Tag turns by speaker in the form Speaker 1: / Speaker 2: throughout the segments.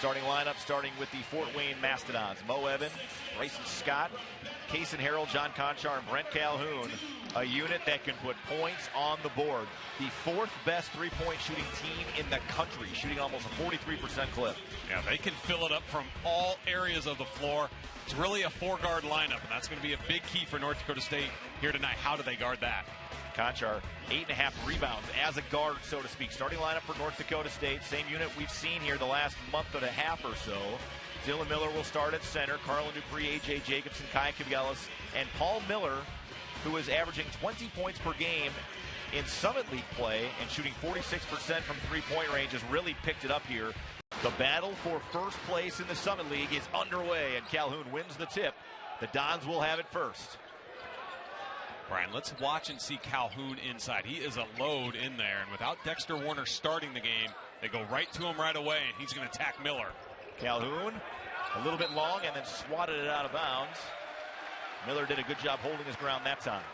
Speaker 1: starting lineup starting with the Fort Wayne Mastodons. Mo Evans, Bryson Scott, Kaysen Harrell, John Conchar, and Brent Calhoun. A unit that can put points on the board. The fourth best three-point shooting team in the country, shooting almost a 43% clip.
Speaker 2: Yeah, they can fill it up from all areas of the floor. It's really a four-guard lineup, and that's going to be a big key for North Dakota State here tonight. How do they guard that?
Speaker 1: Conchar, 8.5 rebounds as a guard, so to speak. Starting lineup for North Dakota State, same unit we've seen here the last month and a half or so. Dylan Miller will start at center. Carlin Dupree, A.J. Jacobson, Khy Kabellis, and Paul Miller, who is averaging 20 points per game in Summit League play and shooting 46% from three-point range, has really picked it up here. The battle for first place in the Summit League is underway, and Calhoun wins the tip. The Dons will have it first.
Speaker 2: Brian, let's watch and see Calhoun inside. He is a load in there, and without Dexter Warner starting the game, they go right to him right away, and he's going to attack Miller.
Speaker 1: Calhoun, a little bit long, and then swatted it out of bounds. Miller did a good job holding his ground that time.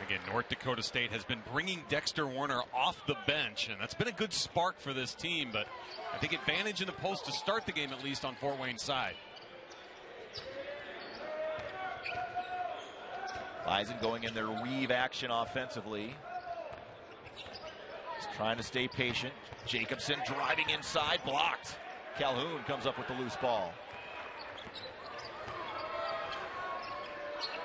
Speaker 2: Again, North Dakota State has been bringing Dexter Warner off the bench, and that's been a good spark for this team, but I think advantage in the post to start the game, at least on Fort Wayne's side.
Speaker 1: Bison going in their weave action offensively. He's trying to stay patient. Jacobson driving inside, blocked. Calhoun comes up with the loose ball.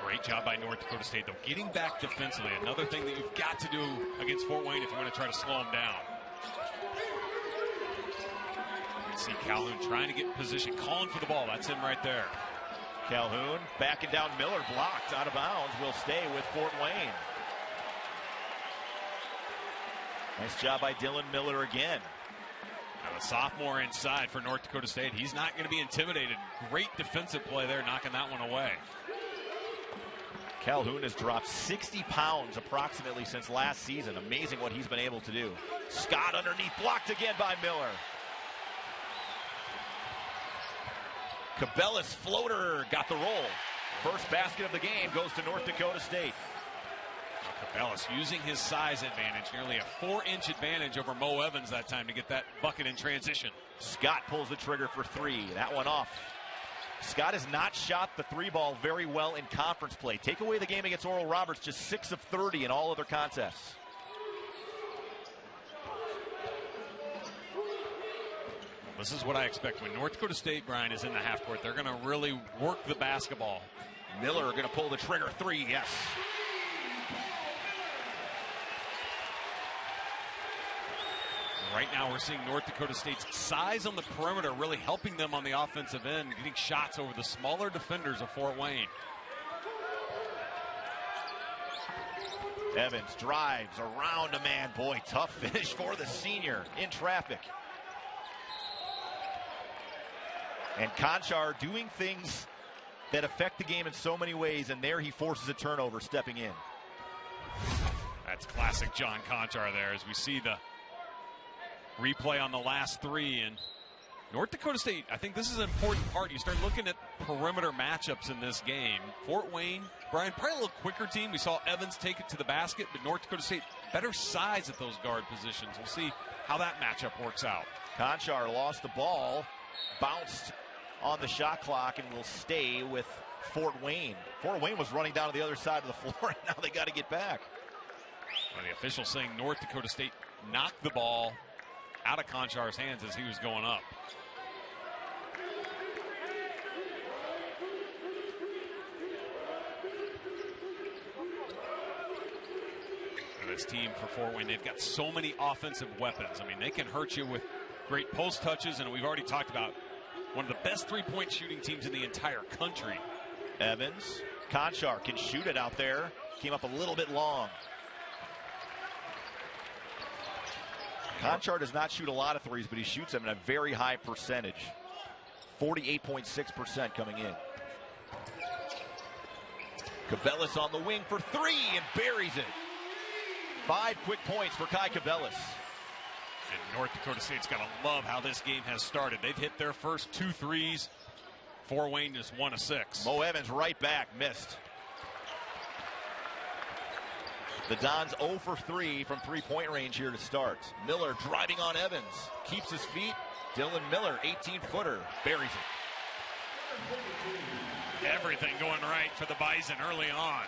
Speaker 2: Great job by North Dakota State, though. Getting back defensively, another thing that you've got to do against Fort Wayne if you want to try to slow them down. You can see Calhoun trying to get position, calling for the ball. That's him right there.
Speaker 1: Calhoun backing down. Miller blocked out of bounds. Will stay with Fort Wayne. Nice job by Dylan Miller again.
Speaker 2: Now the sophomore inside for North Dakota State. He's not going to be intimidated. Great defensive play there, knocking that one away.
Speaker 1: Calhoun has dropped 60 pounds approximately since last season. Amazing what he's been able to do. Scott underneath, blocked again by Miller. Kabellis floater got the roll. First basket of the game goes to North Dakota State.
Speaker 2: Kabellis using his size advantage, nearly a 4-inch advantage over Mo Evans that time to get that bucket in transition.
Speaker 1: Scott pulls the trigger for three. That one off. Scott has not shot the three ball very well in conference play. Take away the game against Oral Roberts, just 6 of 30 in all other contests.
Speaker 2: This is what I expect when North Dakota State, Brian, is in the half court. They're going to really work the basketball.
Speaker 1: Miller going to pull the trigger, three, yes.
Speaker 2: Right now we're seeing North Dakota State's size on the perimeter really helping them on the offensive end, getting shots over the smaller defenders of Fort Wayne.
Speaker 1: Evans drives around a man. Boy, tough finish for the senior in traffic. And Conchar doing things that affect the game in so many ways, and there he forces a turnover stepping in.
Speaker 2: That's classic John Conchar there as we see the replay on the last three. And North Dakota State, I think this is an important part. You start looking at perimeter matchups in this game. Fort Wayne, Brian, probably a little quicker team. We saw Evans take it to the basket, but North Dakota State better size at those guard positions. We'll see how that matchup works out.
Speaker 1: Conchar lost the ball, bounced on the shot clock, and will stay with Fort Wayne. Fort Wayne was running down to the other side of the floor, and now they got to get back.
Speaker 2: Well, the official saying North Dakota State knocked the ball out of Conchar's hands as he was going up. And this team for Fort Wayne, they've got so many offensive weapons. I mean, they can hurt you with great post touches, and we've already talked about one of the best three-point shooting teams in the entire country.
Speaker 1: Evans, Conchar can shoot it out there. Came up a little bit long. Conchar does not shoot a lot of threes, but he shoots them in a very high percentage. 48.6% coming in. Kabellis on the wing for three and buries it. 5 quick points for Khy Kabellis.
Speaker 2: And North Dakota State's got to love how this game has started. They've hit their first 2 threes. Fort Wayne is 1 of 6.
Speaker 1: Mo Evans right back, missed. The Dons 0 for 3 from three-point range here to start. Miller driving on Evans. Keeps his feet, Dylan Miller, 18-footer, buries it.
Speaker 2: Everything going right for the Bison early on.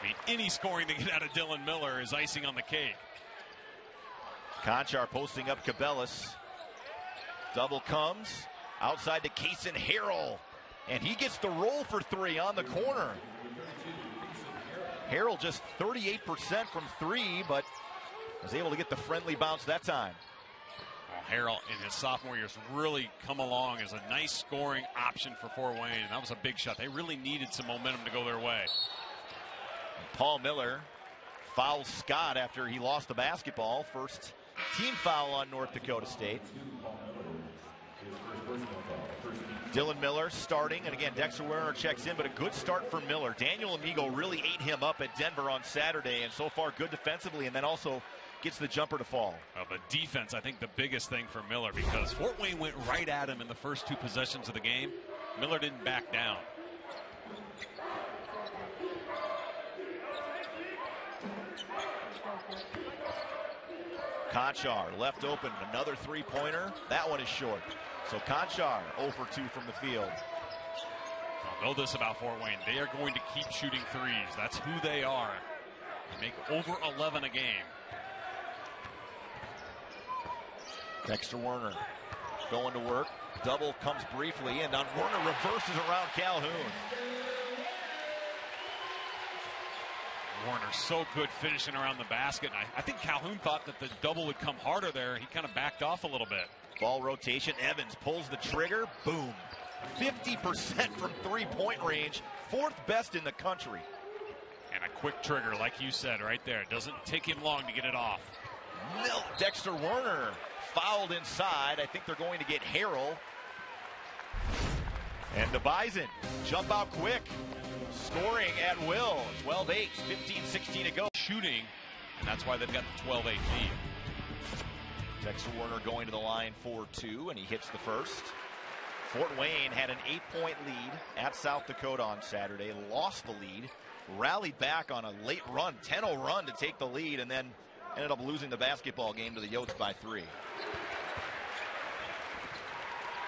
Speaker 2: I mean, any scoring to get out of Dylan Miller is icing on the cake.
Speaker 1: Conchar posting up Kabellis. Double comes outside to Kaysen Harrell, and he gets the roll for three on the corner. Harrell just 38% from three, but was able to get the friendly bounce that time.
Speaker 2: Well, Harrell in his sophomore year has really come along as a nice scoring option for Fort Wayne, and that was a big shot. They really needed some momentum to go their way.
Speaker 1: Paul Miller fouls Scott after he lost the basketball. First team foul on North Dakota State. Dylan Miller starting, and again, Dexter Werner checks in, but a good start for Miller. Daniel Amigo really ate him up at Denver on Saturday, and so far good defensively, and then also gets the jumper to fall.
Speaker 2: The defense, I think the biggest thing for Miller, because Fort Wayne went right at him in the first two possessions of the game. Miller didn't back down.
Speaker 1: Conchar left open, another three-pointer. That one is short. So Conchar 0 for 2 from the field.
Speaker 2: I'll know this about Fort Wayne. They are going to keep shooting threes. That's who they are. They make over 11 a game.
Speaker 1: Dexter Werner going to work. Double comes briefly, and on Werner reverses around Calhoun.
Speaker 2: Warner so good finishing around the basket. I think Calhoun thought that the double would come harder there. He kind of backed off a little bit.
Speaker 1: Ball rotation. Evans pulls the trigger. Boom. 50% from three-point range. Fourth best in the country.
Speaker 2: And a quick trigger, like you said, right there. It doesn't take him long to get it off.
Speaker 1: Dexter Werner fouled inside. I think they're going to get Harrell. And the Bison jump out quick. Scoring at will. 12-8, 15-16 to go.
Speaker 2: Shooting, and that's why they've got the 12-8 lead.
Speaker 1: Dexter Werner going to the line for two, and he hits the first. Fort Wayne had an 8-point lead at South Dakota on Saturday, lost the lead, rallied back on a late run, 10-0 run to take the lead, and then ended up losing the basketball game to the Yotes by 3.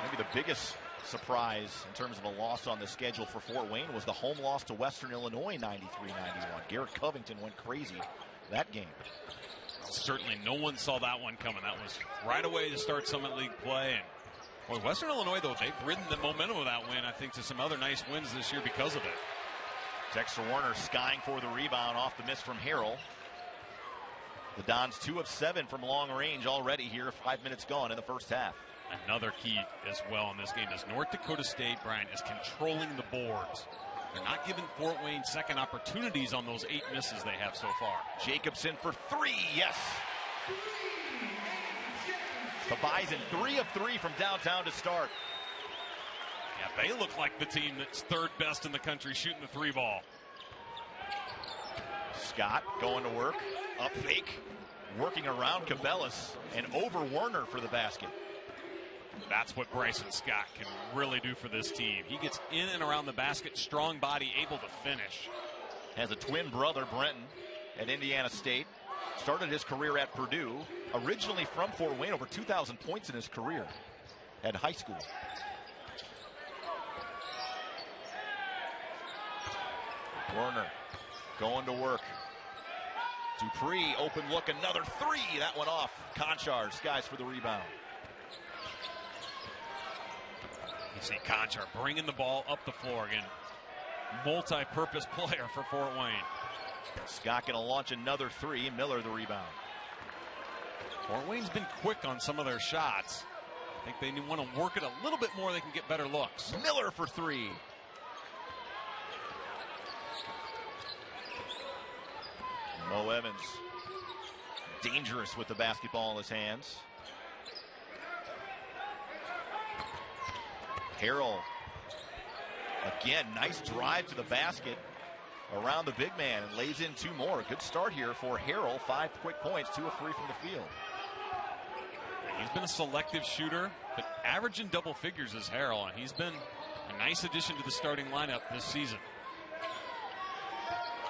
Speaker 1: Maybe the biggest surprise in terms of a loss on the schedule for Fort Wayne was the home loss to Western Illinois 93-91. Garrett Covington went crazy that game.
Speaker 2: Certainly no one saw that one coming. That was right away to start Summit League play. And boy, Western Illinois, though, they've ridden the momentum of that win, I think, to some other nice wins this year because of it.
Speaker 1: Dexter Werner skying for the rebound off the miss from Harrell. The Dons 2 of 7 from long range already here. 5 minutes gone in the first half.
Speaker 2: Another key as well in this game is North Dakota State, Brian, is controlling the boards. They're not giving Fort Wayne second opportunities on those 8 misses they have so far.
Speaker 1: Jacobson for 3, yes. The Bison 3 of 3 from downtown to start.
Speaker 2: Yeah, they look like the team that's third best in the country shooting the 3 ball.
Speaker 1: Scott going to work, up fake, working around Kabellis, and over Werner for the basket.
Speaker 2: That's what Bryson Scott can really do for this team. He gets in and around the basket, strong body, able to finish.
Speaker 1: Has a twin brother, Brenton, at Indiana State. Started his career at Purdue. Originally from Fort Wayne, over 2,000 points in his career at high school. Werner going to work. Dupree, open look, another 3. That went off. Conchar skies for the rebound.
Speaker 2: You see Conchar bringing the ball up the floor again. Multi-purpose player for Fort Wayne.
Speaker 1: Scott going to launch another 3. Miller the rebound.
Speaker 2: Fort Wayne's been quick on some of their shots. I think they want to work it a little bit more. They can get better looks.
Speaker 1: Miller for 3. Mo Evans, dangerous with the basketball in his hands. Harrell, again, nice drive to the basket around the big man and lays in 2 more. Good start here for Harrell. 5 quick points, 2 of 3 from the field.
Speaker 2: He's been a selective shooter, but averaging double figures is Harrell, and he's been a nice addition to the starting lineup this season.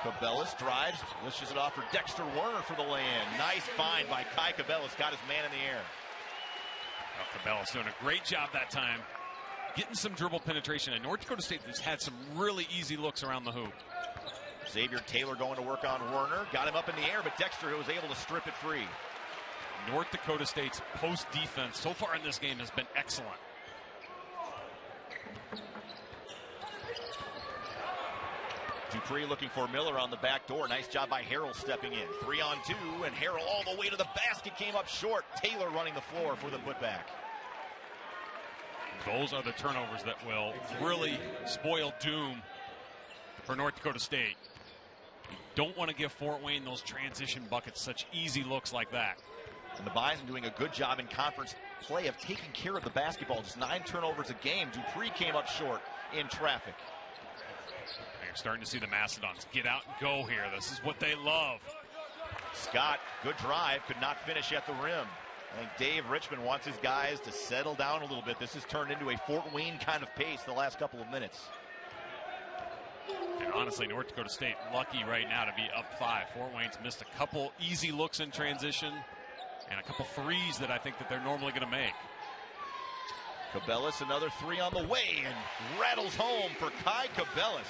Speaker 1: Kabellis drives, wishes it off for Dexter Werner for the lay-in. Nice find by Khy Kabellis, got his man in the air.
Speaker 2: Kabellis doing a great job that time, getting some dribble penetration. And North Dakota State has had some really easy looks around the hoop.
Speaker 1: Xavier Taylor going to work on Werner. Got him up in the air, but Dexter was able to strip it free.
Speaker 2: North Dakota State's post defense so far in this game has been excellent.
Speaker 1: Dupree looking for Miller on the back door. Nice job by Harrell stepping in. 3-on-2, and Harrell all the way to the basket, came up short. Taylor running the floor for the putback.
Speaker 2: Those are the turnovers that will really spoil doom for North Dakota State. You don't want to give Fort Wayne those transition buckets, such easy looks like that.
Speaker 1: And the Bison doing a good job in conference play of taking care of the basketball. Just 9 turnovers a game. Dupree came up short in traffic.
Speaker 2: You're starting to see the Macedons get out and go here. This is what they love.
Speaker 1: Scott, good drive, could not finish at the rim. I think Dave Richmond wants his guys to settle down a little bit. This has turned into a Fort Wayne kind of pace the last couple of minutes.
Speaker 2: And honestly, North Dakota State lucky right now to be up 5. Fort Wayne's missed a couple easy looks in transition and a couple threes that I think that they're normally going to make.
Speaker 1: Kabellis, another 3 on the way, and rattles home for Khy Kabellis.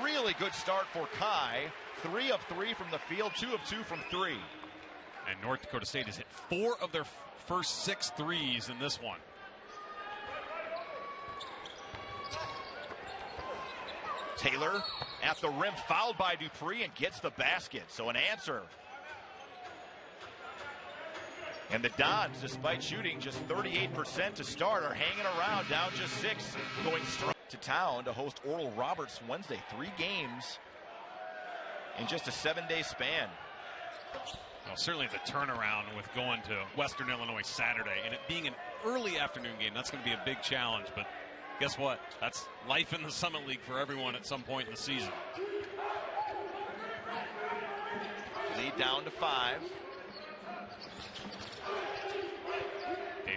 Speaker 1: Really good start for Khy. 3 of 3 from the field, 2 of 2 from 3.
Speaker 2: And North Dakota State has hit 4 of their first 6 threes in this one.
Speaker 1: Taylor at the rim, fouled by Dupree, and gets the basket. So an answer. And the Dons, despite shooting just 38% to start, are hanging around, down just 6, going straight to town to host Oral Roberts Wednesday. 3 games in just a 7-day span.
Speaker 2: Well, certainly the turnaround with going to Western Illinois Saturday and it being an early afternoon game, that's going to be a big challenge. But guess what? That's life in the Summit League for everyone at some point in the season.
Speaker 1: Lead down to 5.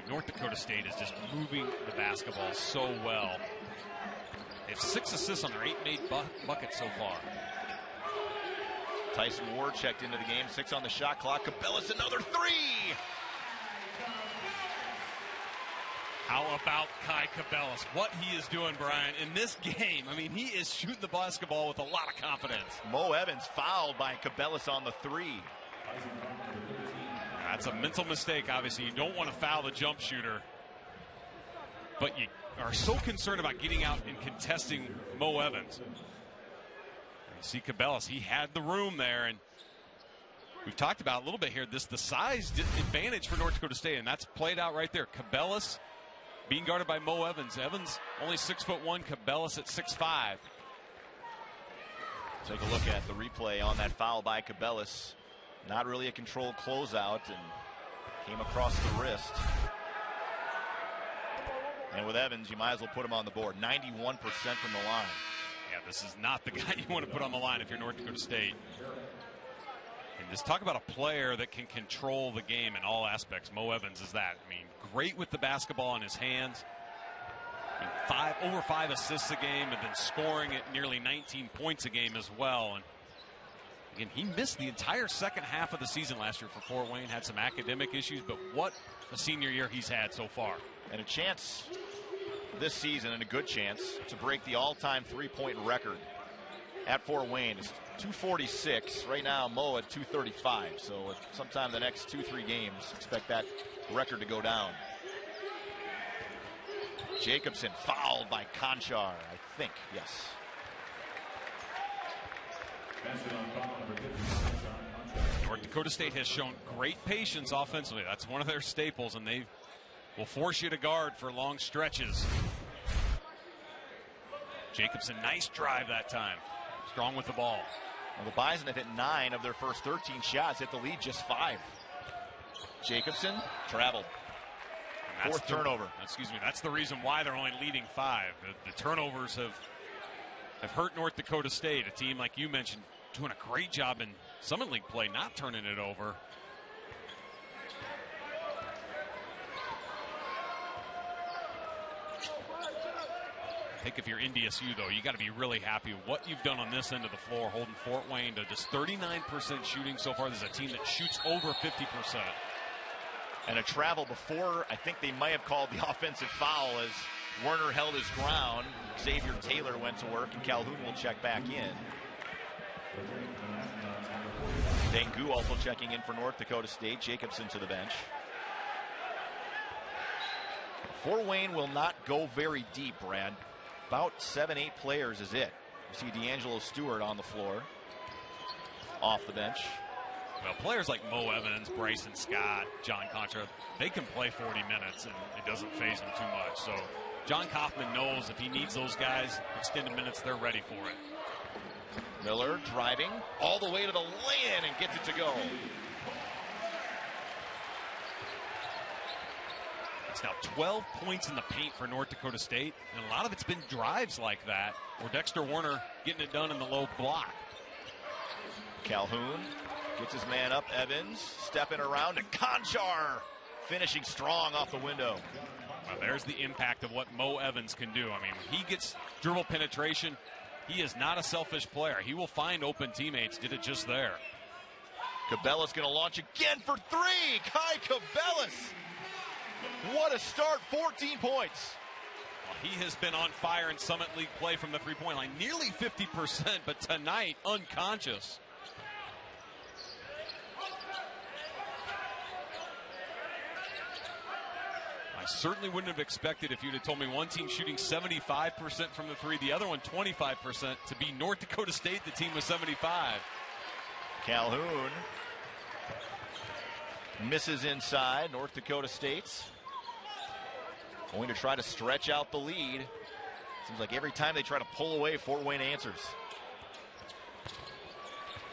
Speaker 2: North Dakota State is just moving the basketball so well. They have 6 assists on their 8 made buckets so far.
Speaker 1: Tyson Ward checked into the game, 6 on the shot clock. Kabellis, another 3.
Speaker 2: How about Khy Kabellis? What he is doing, Brian, in this game. I mean, he is shooting the basketball with a lot of confidence.
Speaker 1: Mo Evans fouled by Kabellis on the 3.
Speaker 2: That's a mental mistake, obviously. You don't want to foul the jump shooter. But you are so concerned about getting out and contesting Mo Evans. And you see Kabellis, he had the room there. And we've talked about a little bit here, the size advantage for North Dakota State, and that's played out right there. Kabellis being guarded by Mo Evans. Evans only 6'1", Kabellis at 6'5".
Speaker 1: Take a look at the replay on that foul by Kabellis. Not really a controlled closeout and came across the wrist. And with Evans, you might as well put him on the board. 91% from the line.
Speaker 2: Yeah, this is not the guy you want to put on the line if you're North Dakota State. And just talk about a player that can control the game in all aspects. Mo Evans is that. I mean, great with the basketball in his hands. I mean, over 5 assists a game and then scoring at nearly 19 points a game as well. And again, he missed the entire second half of the season last year for Fort Wayne. Had some academic issues, but what a senior year he's had so far. And
Speaker 1: a chance this season, and a good chance, to break the all-time three-point record at Fort Wayne. It's 246. Right now, Mo at 235. So sometime the next 2-3 games, expect that record to go down. Jacobson fouled by Conchar, I think. Yes.
Speaker 2: North Dakota State has shown great patience offensively. That's one of their staples, and they will force you to guard for long stretches. Jacobson, nice drive that time. Strong with the ball.
Speaker 1: Well, the Bison have hit 9 of their first 13 shots, hit the lead just 5. Jacobson traveled. Fourth turnover.
Speaker 2: Excuse me. That's the reason why they're only leading 5. The turnovers have hurt North Dakota State, a team like you mentioned doing a great job in Summit League play, not turning it over. I think if you're NDSU, though, you got to be really happy with what you've done on this end of the floor, holding Fort Wayne to just 39% shooting so far. This is a team that shoots over 50%.
Speaker 1: And a travel before, I think they might have called the offensive foul as Werner held his ground. Xavier Taylor went to work, and Calhoun will check back in. Dengu also checking in for North Dakota State. Jacobson to the bench. Fort Wayne will not go very deep, Brad. About 7-8 players is it. You see D'Angelo Stewart on the floor. Off the bench.
Speaker 2: Well, players like Mo Evans, Bryson Scott, John Contra, they can play 40 minutes, and it doesn't faze them too much. So John Kaufman knows if he needs those guys, extended minutes, they're ready for it.
Speaker 1: Miller driving all the way to the lay-in and gets it to go.
Speaker 2: It's now 12 points in the paint for North Dakota State, and a lot of it's been drives like that, where Dexter Werner getting it done in the low block.
Speaker 1: Calhoun gets his man up. Evans stepping around to Conchar, finishing strong off the window.
Speaker 2: Well, there's the impact of what Mo Evans can do. I mean, when he gets dribble penetration, he is not a selfish player. He will find open teammates. Did it just there.
Speaker 1: Kabellis going to launch again for three. Khy Kabellis. What a start. 14 points.
Speaker 2: Well, he has been on fire in Summit League play from the three-point line. Nearly 50%, but tonight, unconscious. I certainly wouldn't have expected, if you'd have told me one team shooting 75% from the three, the other one 25%, to be North Dakota State, the team with 75.
Speaker 1: Calhoun misses inside. North Dakota State's going to try to stretch out the lead. Seems like every time they try to pull away, Fort Wayne answers.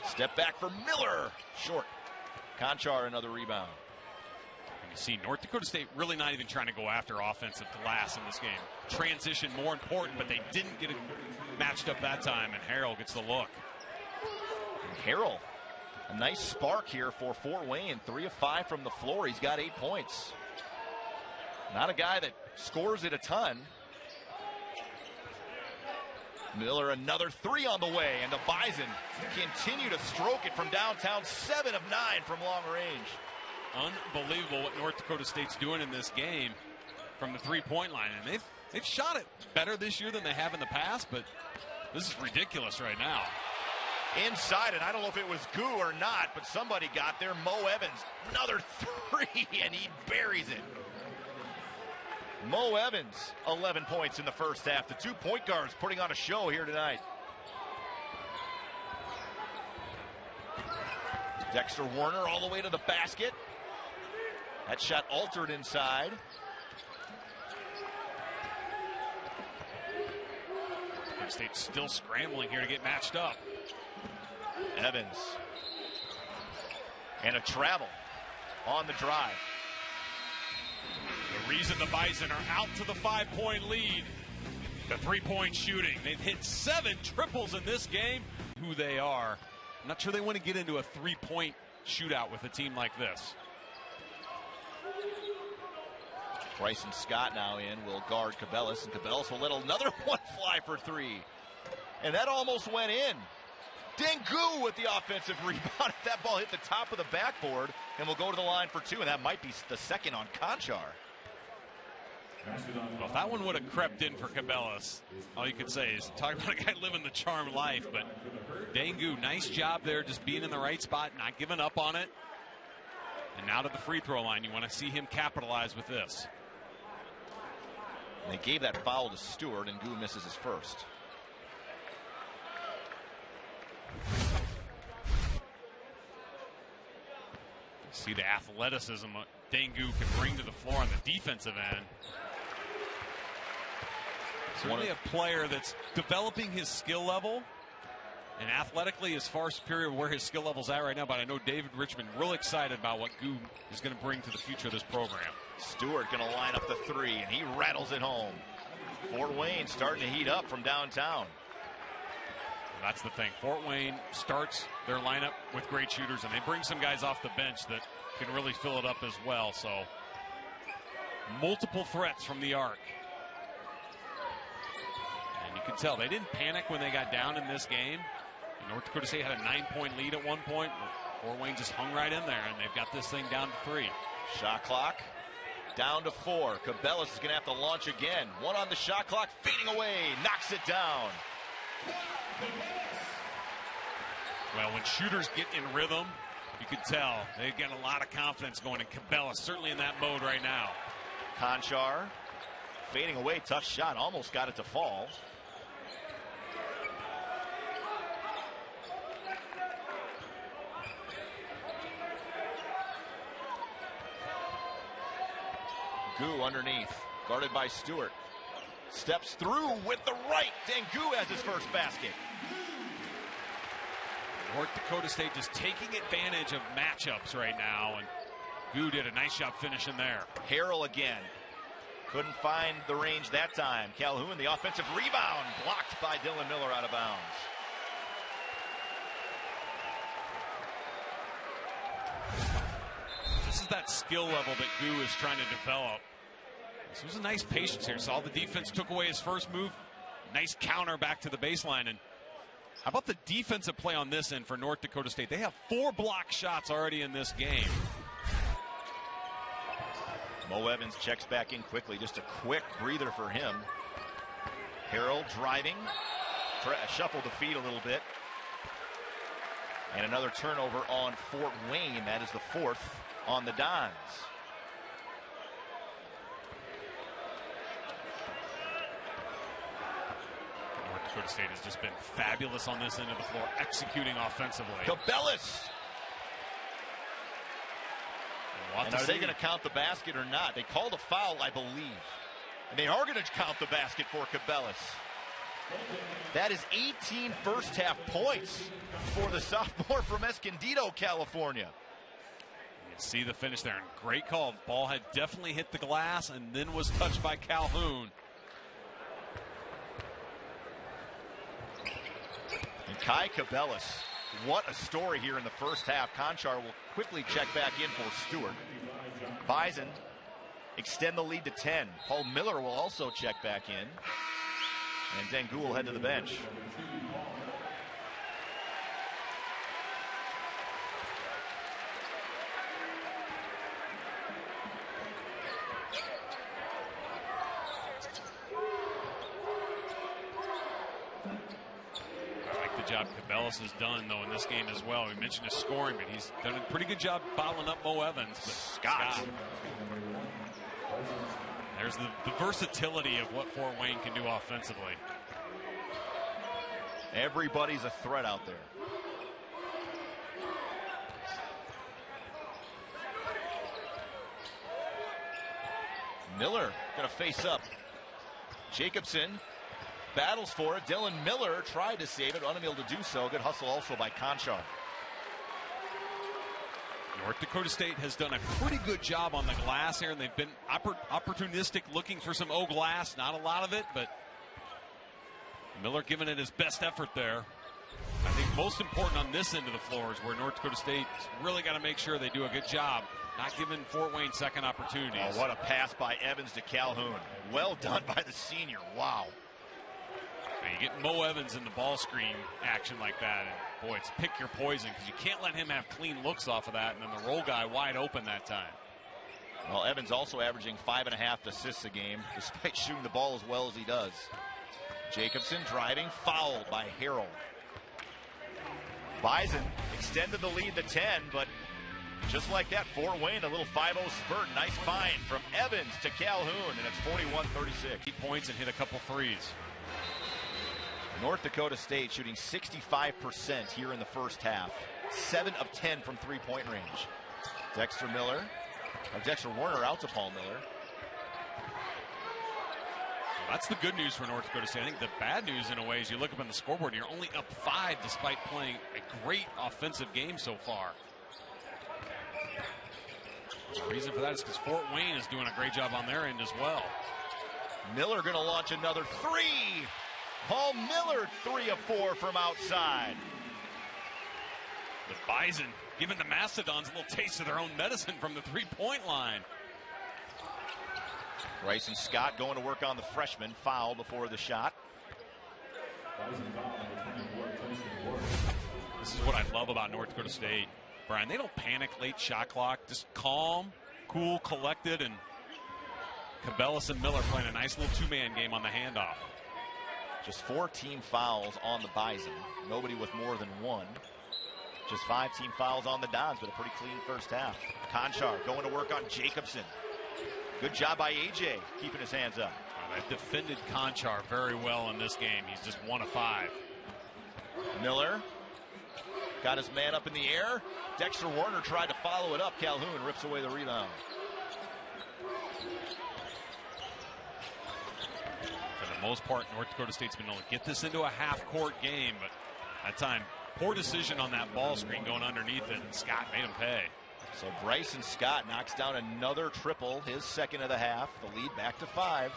Speaker 1: Step back for Miller. Short. Conchar another rebound.
Speaker 2: You see North Dakota State really not even trying to go after offensive glass in this game. Transition more important, but they didn't get it matched up that time, and Harrell gets the look.
Speaker 1: And Harrell, a nice spark here for Fort Wayne. 3 of 5 from the floor. He's got 8 points. Not a guy that scores it a ton. Miller another 3 on the way, and the Bison continue to stroke it from downtown. 7 of 9 from long range.
Speaker 2: Unbelievable what North Dakota State's doing in this game from the three-point line. And they've shot it better this year than they have in the past, but this is ridiculous right now.
Speaker 1: Inside, and I don't know if it was Goo or not, but somebody got there. Mo Evans, another 3, and he buries it. Mo Evans, 11 points in the first half. The 2 point guards putting on a show here tonight. Dexter Werner all the way to the basket. That shot altered inside.
Speaker 2: State still scrambling here to get matched up.
Speaker 1: Evans. And a travel on the drive.
Speaker 2: The reason the Bison are out to the 5-point lead, the three-point shooting. They've hit 7 triples in this game. Who they are. I'm not sure they want to get into a 3-point shootout with a team like this.
Speaker 1: Bryson Scott now in, will guard Kabellis, and Kabellis will let another one fly for 3. And that almost went in. Dengu with the offensive rebound. That ball hit the top of the backboard, and will go to the line for 2, and that might be the second on Conchar.
Speaker 2: Well, if that one would have crept in for Kabellis, all you could say is talk about a guy living the charmed life. But Dengu, nice job there, just being in the right spot, not giving up on it. And now to the free throw line. You want to see him capitalize with this.
Speaker 1: And they gave that foul to Stewart, and Goo misses his first.
Speaker 2: See the athleticism Dengu can bring to the floor on the defensive end. Certainly a player that's developing his skill level, and athletically is far superior to where his skill level's at right now. But I know David Richmond real excited about what Goo is going to bring to the future of this program.
Speaker 1: Stewart going to line up the 3, and he rattles it home. Fort Wayne starting to heat up from downtown.
Speaker 2: That's the thing. Fort Wayne starts their lineup with great shooters, and they bring some guys off the bench that can really fill it up as well. So multiple threats from the arc. And you can tell they didn't panic when they got down in this game. North Dakota State had a 9-point lead at one point. Fort Wayne just hung right in there, and they've got this thing down to 3.
Speaker 1: Shot clock down to 4. Kabellis is going to have to launch again. 1 on the shot clock, fading away, knocks it down.
Speaker 2: Well, when shooters get in rhythm, you can tell they've got a lot of confidence going in. Kabellis certainly in that mode right now.
Speaker 1: Conchar fading away, tough shot, almost got it to fall. Gu underneath, guarded by Stewart. Steps through with the right. Gu has his first basket.
Speaker 2: North Dakota State just taking advantage of matchups right now, and Gu did a nice job finishing there.
Speaker 1: Harrell again. Couldn't find the range that time. Calhoun, the offensive rebound, blocked by Dylan Miller out of bounds.
Speaker 2: This is that skill level that Gu is trying to develop. This was a nice patience here. Saw the defense took away his first move. Nice counter back to the baseline. And how about the defensive play on this end for North Dakota State? They have 4 block shots already in this game.
Speaker 1: Mo Evans checks back in quickly. Just a quick breather for him. Harrell driving. Shuffled the feet a little bit. And another turnover on Fort Wayne. That is the 4th on the Dons.
Speaker 2: North Dakota State has just been fabulous on this end of the floor, executing offensively.
Speaker 1: Kabellis. And are they going to count the basket or not? They called a foul, I believe. And they are going to count the basket for Kabellis. That is 18 first half points for the sophomore from Escondido, California.
Speaker 2: You see the finish there, and great call. Ball had definitely hit the glass and then was touched by Calhoun.
Speaker 1: And Khy Kabellis, what a story here in the first half. Conchar will quickly check back in for Stewart. Bison extend the lead to 10. Paul Miller will also check back in. And Gu will head to the bench.
Speaker 2: Job Kabellis has done though in this game as well. We mentioned his scoring, but he's done a pretty good job following up Mo Evans. But
Speaker 1: Scott.
Speaker 2: There's the versatility of what Fort Wayne can do offensively.
Speaker 1: Everybody's a threat out there. Miller gonna face up. Jacobson battles for it. Dylan Miller tried to save it, unable to do so. Good hustle also by Conchar.
Speaker 2: North Dakota State has done a pretty good job on the glass here, and they've been opportunistic, looking for some glass. Not a lot of it, but Miller giving it his best effort there. I think most important on this end of the floor is where North Dakota State's really got to make sure they do a good job not giving Fort Wayne second opportunities.
Speaker 1: Oh, what a pass by Evans to Calhoun. Well done by the senior. Wow.
Speaker 2: You get Mo Evans in the ball screen action like that, and boy, it's pick your poison, because you can't let him have clean looks off of that, and then the roll guy wide open that time.
Speaker 1: Well, Evans also averaging 5.5 assists a game, despite shooting the ball as well as he does. Jacobson driving, fouled by Harrell. Bison extended the lead to 10, but just like that, Fort Wayne, a little 5-0 spurt. Nice find from Evans to Calhoun, and it's 41-36.
Speaker 2: 8 points and hit a couple threes.
Speaker 1: North Dakota State shooting 65% here in the first half. 7 of 10 from three-point range. Dexter Warner out to Paul Miller.
Speaker 2: Well, that's the good news for North Dakota State. I think the bad news in a way is you look up on the scoreboard, you're only up 5 despite playing a great offensive game so far. The reason for that is because Fort Wayne is doing a great job on their end as well.
Speaker 1: Miller going to launch another three. Paul Miller, 3 of 4 from outside.
Speaker 2: The Bison giving the Mastodons a little taste of their own medicine from the three-point line.
Speaker 1: Bryson Scott going to work on the freshman. Foul before the shot.
Speaker 2: This is what I love about North Dakota State, Brian. They don't panic late shot clock. Just calm, cool, collected, and Kabellis and Miller playing a nice little two-man game on the handoff.
Speaker 1: Just 4 team fouls on the Bison. Nobody with more than 1. Just 5 team fouls on the Dons, but a pretty clean first half. Conchar going to work on Jacobson. Good job by AJ keeping his hands up.
Speaker 2: They defended Conchar very well in this game. He's just 1 of 5.
Speaker 1: Miller got his man up in the air. Dexter Warner tried to follow it up. Calhoun rips away the rebound.
Speaker 2: For the most part, North Dakota State's been able to get this into a half-court game, but that time, poor decision on that ball screen going underneath it, and Scott made him pay.
Speaker 1: So Bryson Scott knocks down another triple, his second of the half. The lead back to 5.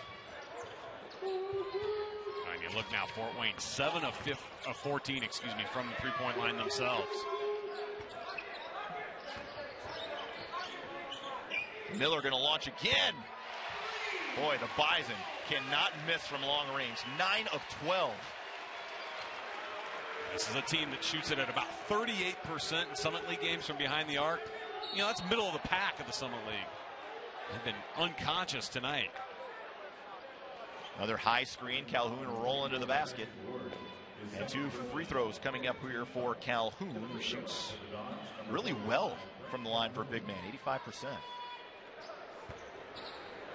Speaker 2: And you look now, Fort Wayne, 7 of 14, from the three-point line themselves.
Speaker 1: Miller going to launch again. Boy, the Bison cannot miss from long range. 9 of 12.
Speaker 2: This is a team that shoots it at about 38% in Summit League games from behind the arc. You know, that's middle of the pack of the Summit League. They've been unconscious tonight.
Speaker 1: Another high screen. Calhoun rolling to the basket. And 2 free throws coming up here for Calhoun, who shoots really well from the line for a big man, 85%.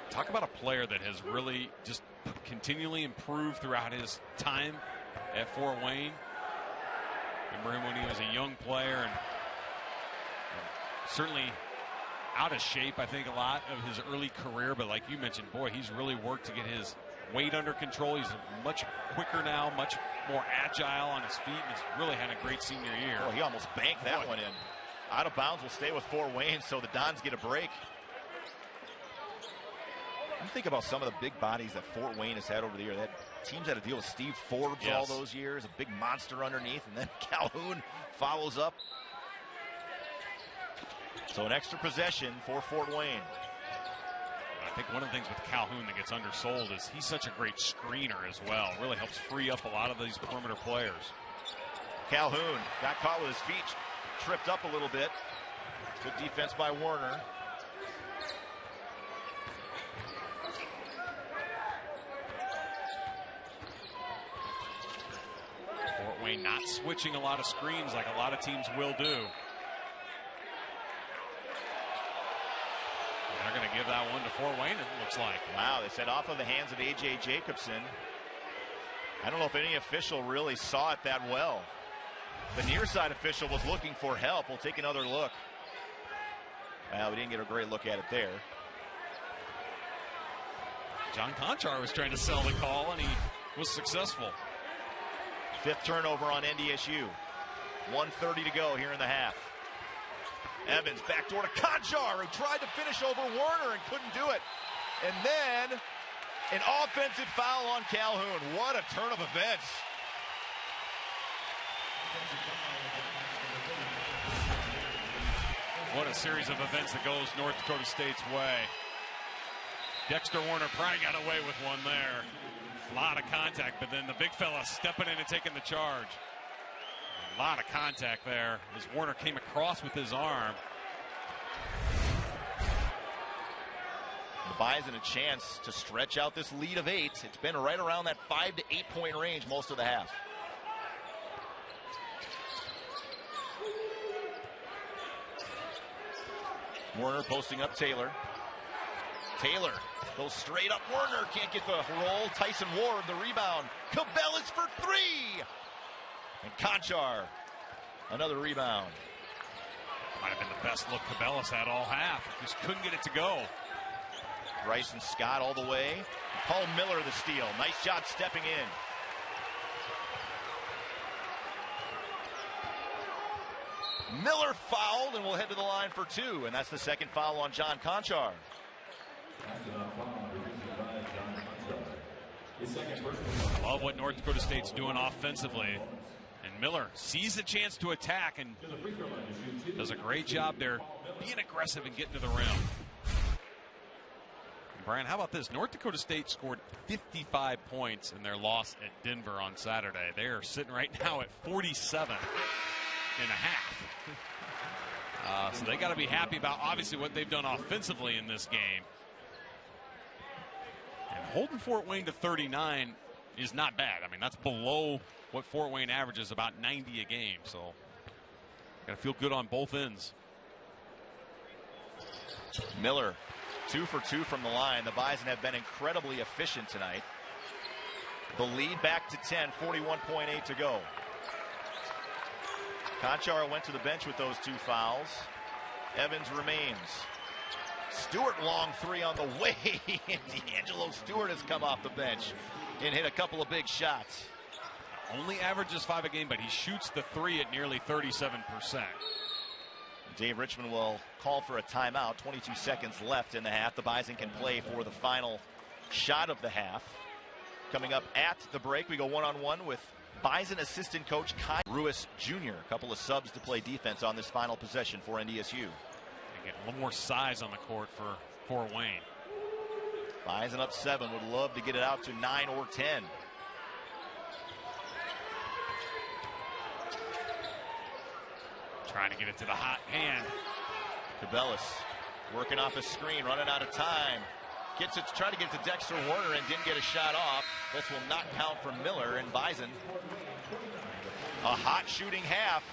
Speaker 2: Talk about a player that has really just continually improved throughout his time at Fort Wayne. Remember him when he was a young player, and certainly out of shape, I think, a lot of his early career. But like you mentioned, boy, he's really worked to get his weight under control. He's much quicker now, much more agile on his feet, and he's really had a great senior year.
Speaker 1: Oh, he almost banked that one in. Out of bounds will stay with Fort Wayne, so the Dons get a break. You think about some of the big bodies that Fort Wayne has had over the year. That teams had to deal with Steve Forbes all those years, a big monster underneath, and then Calhoun follows up. So an extra possession for Fort Wayne.
Speaker 2: I think one of the things with Calhoun that gets undersold is he's such a great screener as well. Really helps free up a lot of these perimeter players.
Speaker 1: Calhoun got caught with his feet, tripped up a little bit. Good defense by Warner.
Speaker 2: Fort Wayne not switching a lot of screens like a lot of teams will do. They're going to give that one to Fort Wayne, it looks like.
Speaker 1: Wow, they said off of the hands of AJ Jacobson. I don't know if any official really saw it that well. The near side official was looking for help. We'll take another look. Well, we didn't get a great look at it there.
Speaker 2: John Conchar was trying to sell the call, and he was successful.
Speaker 1: 5th turnover on NDSU. 1:30 to go here in the half. Evans backdoor to Conchar, who tried to finish over Warner and couldn't do it. And then an offensive foul on Calhoun. What a turn of events.
Speaker 2: What a series of events that goes North Dakota State's way. Dexter Warner probably got away with one there. A lot of contact, but then the big fella stepping in and taking the charge. A lot of contact there as Warner came across with his arm.
Speaker 1: The Bison a chance to stretch out this lead of 8. It's been right around that 5 to 8 point range most of the half. Warner posting up Taylor. Taylor goes straight up. Warner can't get the roll. Tyson Ward the rebound. Kabellis for 3. And Conchar another rebound.
Speaker 2: Might have been the best look Kabellis had all half. Just couldn't get it to go.
Speaker 1: Bryson Scott all the way. Paul Miller the steal. Nice job stepping in. Miller fouled and will head to the line for 2. And that's the second foul on John Conchar.
Speaker 2: I love what North Dakota State's doing offensively. And Miller sees the chance to attack and does a great job there being aggressive and getting to the rim. And Brian, how about this? North Dakota State scored 55 points in their loss at Denver on Saturday. They are sitting right now at 47 and a half. So they got to be happy about, obviously, what they've done offensively in this game. And holding Fort Wayne to 39 is not bad. I mean, that's below what Fort Wayne averages, about 90 a game. So got to feel good on both ends.
Speaker 1: Miller, 2 for 2 from the line. The Bison have been incredibly efficient tonight. The lead back to 10, 41.8 to go. Conchar went to the bench with those 2 fouls. Evans remains. Stewart, long 3 on the way. D'Angelo Stewart has come off the bench and hit a couple of big shots.
Speaker 2: Only averages 5 a game, but he shoots the 3 at nearly 37%.
Speaker 1: Dave Richmond will call for a timeout. 22 seconds left in the half. The Bison can play for the final shot of the half. Coming up at the break, we go one-on-one with Bison assistant coach Khy Ruiz Jr. A couple of subs to play defense on this final possession for NDSU.
Speaker 2: They get a little more size on the court for Fort Wayne.
Speaker 1: Bison up 7. Would love to get it out to 9 or 10.
Speaker 2: Trying to get it to the hot hand.
Speaker 1: Kabellis working off a screen, running out of time. Gets it to try to get to Dexter Warner and didn't get a shot off. This will not count for Miller, and Bison. A hot shooting half,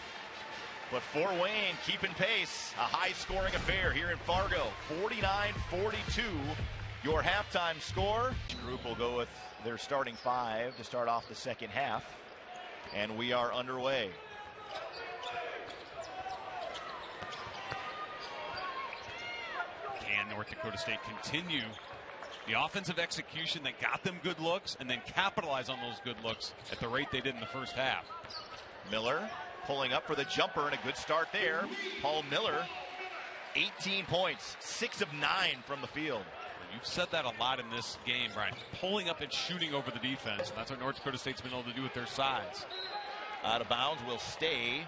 Speaker 1: but Fort Wayne keeping pace. A high scoring affair here in Fargo. 49-42 your halftime score. Each group will go with their starting 5 to start off the second half, and we are underway.
Speaker 2: Can North Dakota State continue the offensive execution that got them good looks and then capitalize on those good looks at the rate they did in the first half?
Speaker 1: Miller pulling up for the jumper, and a good start there. Paul Miller, 18 points, 6 of 9 from the field.
Speaker 2: You've said that a lot in this game, Brian. Pulling up and shooting over the defense, and that's what North Dakota State's been able to do with their size.
Speaker 1: Out of bounds will stay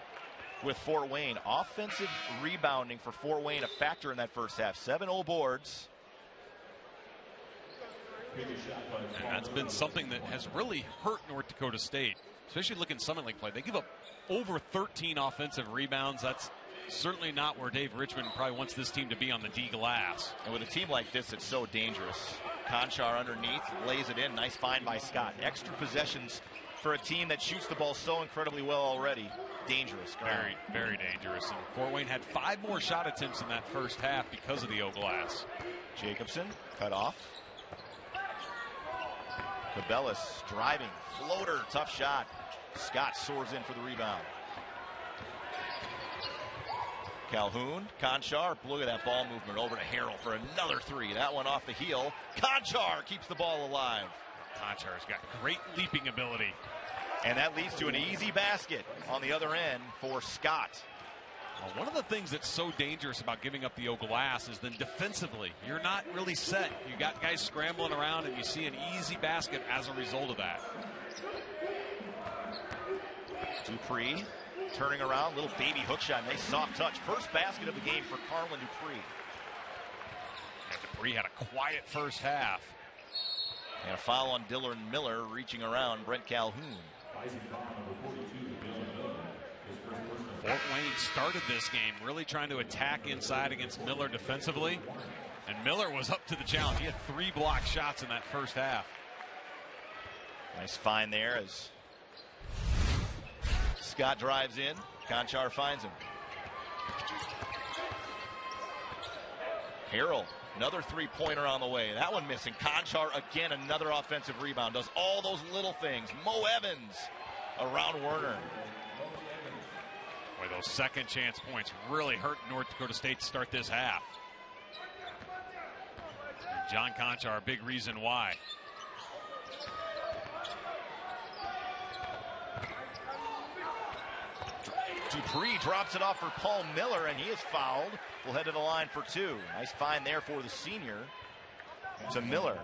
Speaker 1: with Fort Wayne. Offensive rebounding for Fort Wayne, a factor in that first half. 7 boards.
Speaker 2: And that's been something that has really hurt North Dakota State, especially looking Summit League play. They give up over 13 offensive rebounds. That's certainly not where Dave Richmond probably wants this team to be on the D glass.
Speaker 1: And with a team like this, it's so dangerous. Conchar underneath, lays it in. Nice find by Scott. Extra possessions for a team that shoots the ball so incredibly well already. Dangerous.
Speaker 2: Very, very dangerous. And Fort Wayne had 5 more shot attempts in that first half because of the O glass.
Speaker 1: Jacobson cut off. Kabellis driving, floater, tough shot. Scott soars in for the rebound. Calhoun, Conchar, look at that ball movement over to Harrell for another 3. That one off the heel. Conchar keeps the ball alive.
Speaker 2: Conchar's got great leaping ability.
Speaker 1: And that leads to an easy basket on the other end for Scott.
Speaker 2: Well, one of the things that's so dangerous about giving up the O glass is then defensively, you're not really set. You got guys scrambling around, and you see an easy basket as a result of that.
Speaker 1: Dupree turning around, little baby hook shot, nice soft touch. First basket of the game for Carlin Dupree.
Speaker 2: And Dupree had a quiet first half.
Speaker 1: And a foul on Dylan Miller, reaching around Brent Calhoun.
Speaker 2: Fort Wayne started this game really trying to attack inside against Miller defensively, and Miller was up to the challenge. He had 3 block shots in that first half.
Speaker 1: Nice find there as Scott drives in. Conchar finds him. Harrell, another 3-pointer on the way. That one missing. Conchar again, another offensive rebound. Does all those little things. Mo Evans around Werner.
Speaker 2: Boy, those second chance points really hurt North Dakota State to start this half. And John Conchar, a big reason why.
Speaker 1: Dupree drops it off for Paul Miller, and he is fouled. We'll head to the line for 2. Nice find there for the senior. To Miller.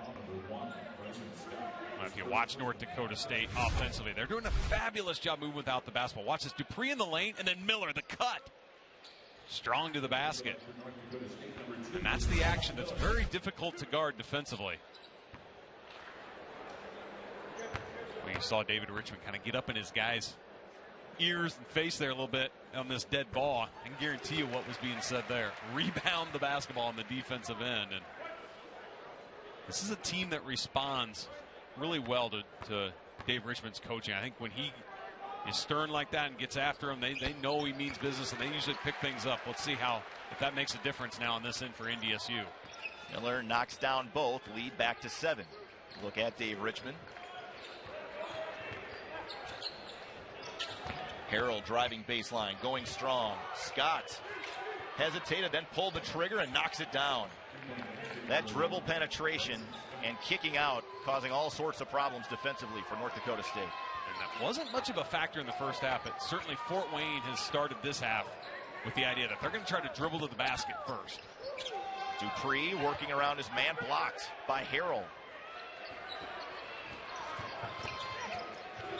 Speaker 2: If you watch North Dakota State offensively, they're doing a fabulous job moving without the basketball. Watch this, Dupree in the lane, and then Miller, the cut. Strong to the basket. And that's the action that's very difficult to guard defensively. We saw David Richmond kind of get up in his guys' ears and face there a little bit on this dead ball. I can guarantee you what was being said there. Rebound the basketball on the defensive end. And this is a team that responds really well to Dave Richmond's coaching. I think when he is stern like that and gets after him, they know he means business, and they usually pick things up. Let's see if that makes a difference now on this end for NDSU.
Speaker 1: Miller knocks down both, lead back to 7. Look at Dave Richmond. Harrell driving baseline, going strong. Scott hesitated, then pulled the trigger and knocks it down. That dribble penetration and kicking out causing all sorts of problems defensively for North Dakota State.
Speaker 2: And that wasn't much of a factor in the first half, but certainly Fort Wayne has started this half with the idea that they're going to try to dribble to the basket first.
Speaker 1: Dupree working around his man, blocked by Harrell.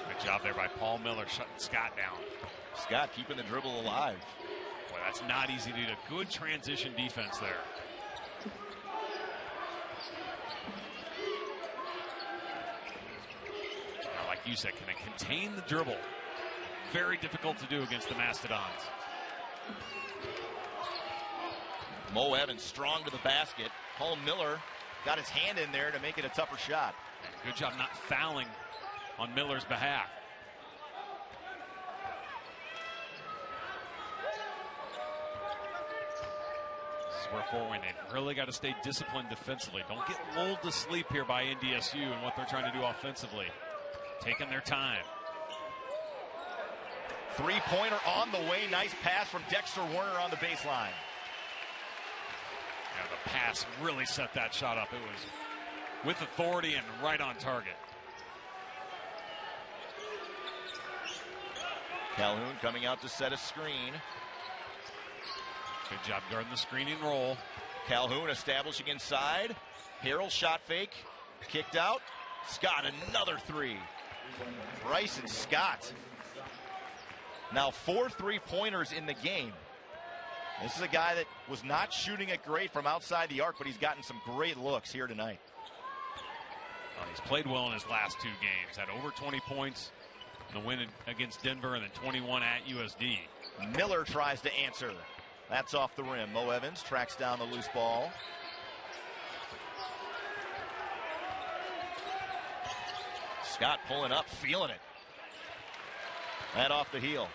Speaker 2: Good job there by Paul Miller, shutting Scott down.
Speaker 1: Scott keeping the dribble alive.
Speaker 2: Boy, that's not easy to do. A good transition defense there. Now, like you said, can they contain the dribble? Very difficult to do against the Mastodons.
Speaker 1: Mo Evans strong to the basket. Paul Miller got his hand in there to make it a tougher shot.
Speaker 2: And good job not fouling on Miller's behalf. This is where Fort Wayne, they've really got to stay disciplined defensively. Don't get lulled to sleep here by NDSU and what they're trying to do offensively. Taking their time.
Speaker 1: Three-pointer on the way. Nice pass from Dexter Werner on the baseline.
Speaker 2: Yeah, the pass really set that shot up. It was with authority and right on target.
Speaker 1: Calhoun coming out to set a screen.
Speaker 2: Good job guarding the screen and roll.
Speaker 1: Calhoun establishing inside. Harrell shot fake. Kicked out. Scott another three. Bryson Scott. Now 4 3-pointers in the game. This is a guy that was not shooting it great from outside the arc, but he's gotten some great looks here tonight.
Speaker 2: Well, he's played well in his last 2 games. Had over 20 points in the win against Denver and then 21 at USD.
Speaker 1: Miller tries to answer. That's off the rim. Mo Evans tracks down the loose ball. Scott pulling up, feeling it. That off the heel.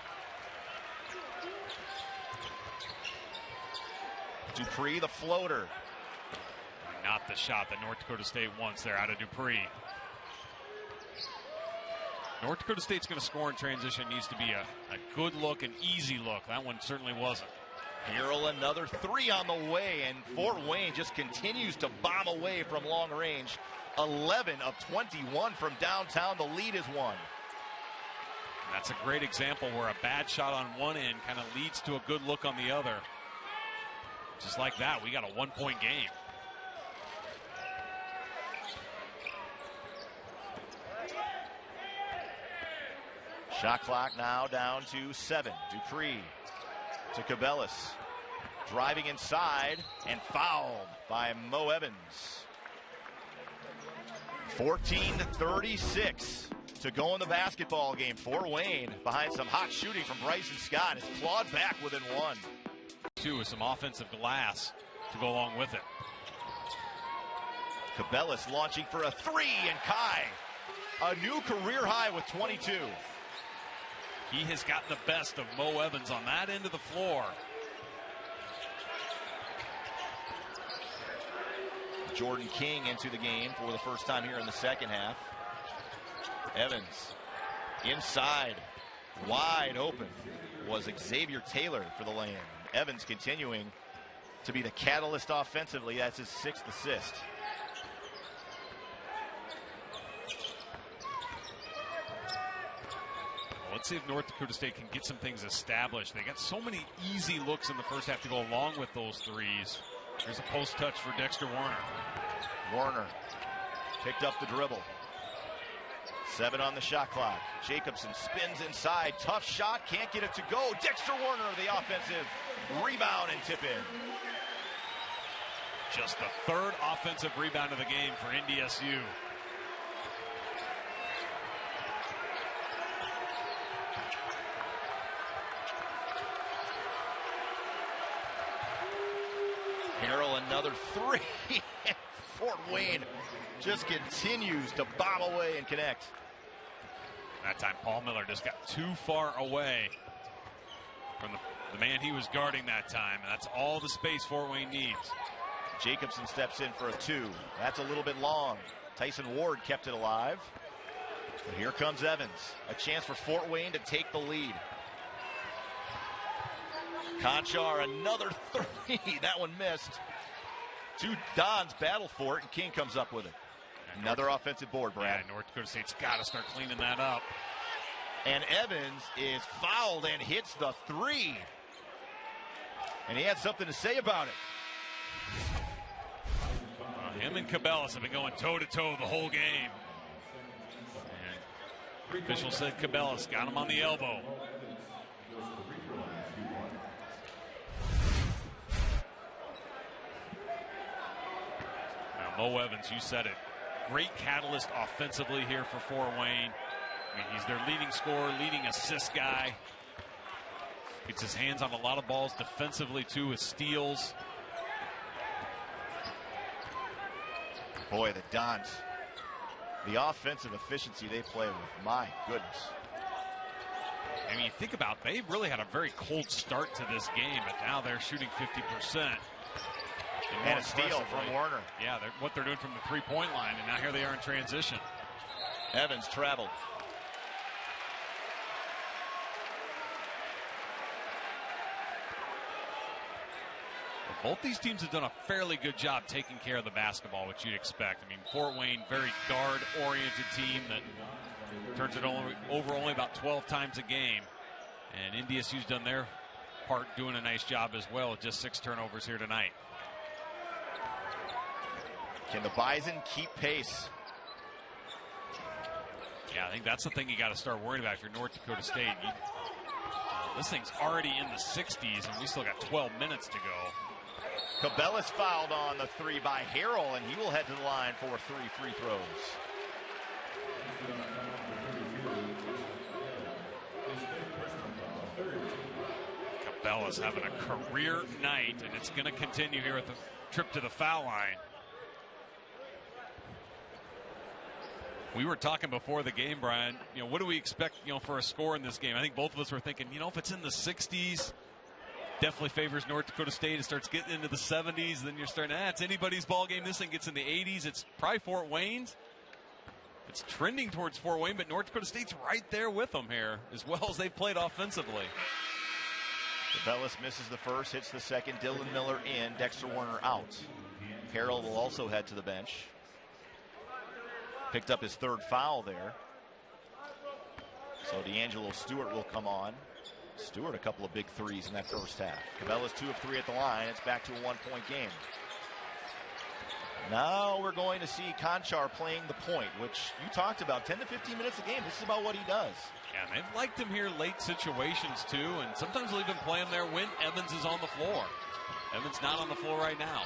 Speaker 1: Dupree, the floater.
Speaker 2: Not the shot that North Dakota State wants there out of Dupree. North Dakota State's going to score in transition. Needs to be a good look, an easy look. That one certainly wasn't.
Speaker 1: Harrell another 3 on the way, and Fort Wayne just continues to bomb away from long range. 11 of 21 from downtown. The lead is 1.
Speaker 2: That's a great example where a bad shot on one end kind of leads to a good look on the other. Just like that, we got a 1-point game.
Speaker 1: Shot clock now down to 7. Dupree to Kabellis. Driving inside and fouled by Mo Evans. 14-36 to go in the basketball game. Fort Wayne behind some hot shooting from Bryson Scott has clawed back within 1.
Speaker 2: 2 with some offensive glass to go along with it.
Speaker 1: Kabellis launching for a 3, and Khy, a new career high with 22.
Speaker 2: He has got the best of Mo Evans on that end of the floor.
Speaker 1: Jordan King into the game for the first time here in the second half. Evans inside, wide open, was Xavier Taylor for the lane. Evans continuing to be the catalyst offensively. That's his 6th assist.
Speaker 2: Let's see if North Dakota State can get some things established. They got so many easy looks in the first half to go along with those threes. Here's a post touch for Dexter Werner.
Speaker 1: Werner picked up the dribble. 7 on the shot clock. Jacobson spins inside. Tough shot. Can't get it to go. Dexter Werner, the offensive rebound and tip in.
Speaker 2: Just the 3rd offensive rebound of the game for NDSU.
Speaker 1: three. Fort Wayne just continues to bomb away and connect.
Speaker 2: That time Paul Miller just got too far away from the man he was guarding that time. And that's all the space Fort Wayne needs.
Speaker 1: Jacobson steps in for a 2. That's a little bit long. Tyson Ward kept it alive. But here comes Evans. A chance for Fort Wayne to take the lead. Conchar, another 3. That one missed. 2 Dons battle for it, and King comes up with it. Another offensive board, Brad.
Speaker 2: Yeah, North Dakota State's got to start cleaning that up.
Speaker 1: And Evans is fouled and hits the 3. And he had something to say about it.
Speaker 2: Him and Kabellis have been going toe-to-toe the whole game. And official said Kabellis got him on the elbow. Now, Mo Evans, you said it. Great catalyst offensively here for Fort Wayne. I mean, he's their leading scorer, leading assist guy. Gets his hands on a lot of balls defensively, too, with steals.
Speaker 1: Boy, the Dons, the offensive efficiency they play with, my goodness.
Speaker 2: I mean, you think about, they really had a very cold start to this game, but now they're shooting 50%.
Speaker 1: And a steal from Warner.
Speaker 2: Yeah, what they're doing from the three-point line, and now here they are in transition.
Speaker 1: Evans traveled.
Speaker 2: Both these teams have done a fairly good job taking care of the basketball, which you'd expect. I mean, Fort Wayne, very guard-oriented team that turns it over only about 12 times a game. And NDSU's done their part, doing a nice job as well, with just 6 turnovers here tonight.
Speaker 1: Can the Bison keep pace?
Speaker 2: Yeah, I think that's the thing you got to start worrying about if you're North Dakota State. This thing's already in the 60s, and we still got 12 minutes to go.
Speaker 1: Kabellis fouled on the 3 by Harrell, and he will head to the line for 3 free throws.
Speaker 2: Kabellis having a career night, and it's going to continue here at the trip to the foul line. We were talking before the game, Brian, what do we expect, for a score in this game? I think both of us were thinking, if it's in the 60s, definitely favors North Dakota State. It starts getting into the 70s, then you're starting, it's anybody's ball game. This thing gets in the 80s. It's probably Fort Wayne's. It's trending towards Fort Wayne, but North Dakota State's right there with them here, as well as they've played offensively.
Speaker 1: Kabellis misses the first, hits the second. Dylan Miller in, Dexter Warner out. Harrell will also head to the bench. Picked up his 3rd foul there. So D'Angelo Stewart will come on. Stewart, a couple of big threes in that first half. Cabela's 2 of 3 at the line. It's back to a 1-point game. Now we're going to see Conchar playing the point, which you talked about. 10 to 15 minutes a game. This is about what he does.
Speaker 2: Yeah, and they've liked him here late situations, too. And sometimes they'll even play him there when Evans is on the floor. Evans not on the floor right now.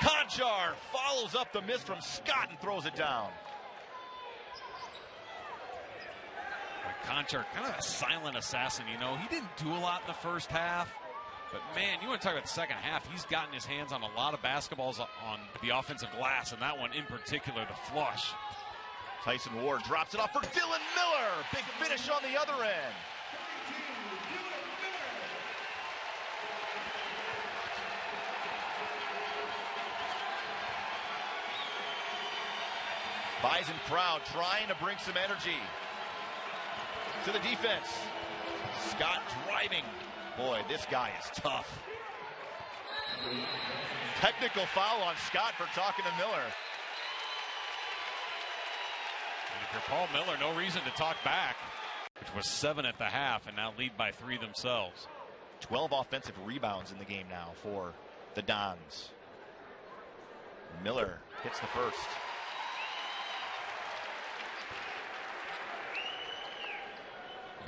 Speaker 1: Conchar follows up the miss from Scott and throws it down.
Speaker 2: Conchar, kind of a silent assassin, He didn't do a lot in the first half. But, man, you want to talk about the second half. He's gotten his hands on a lot of basketballs on the offensive glass, and that one in particular, the flush.
Speaker 1: Tyson Ward drops it off for Dylan Miller. Big finish on the other end. Bison crowd trying to bring some energy to the defense. Scott driving. Boy, this guy is tough. Technical foul on Scott for talking to Miller.
Speaker 2: And if you're Paul Miller, no reason to talk back, which was 7 at the half and now lead by 3 themselves.
Speaker 1: 12 offensive rebounds in the game now for the Dons. Miller hits the first.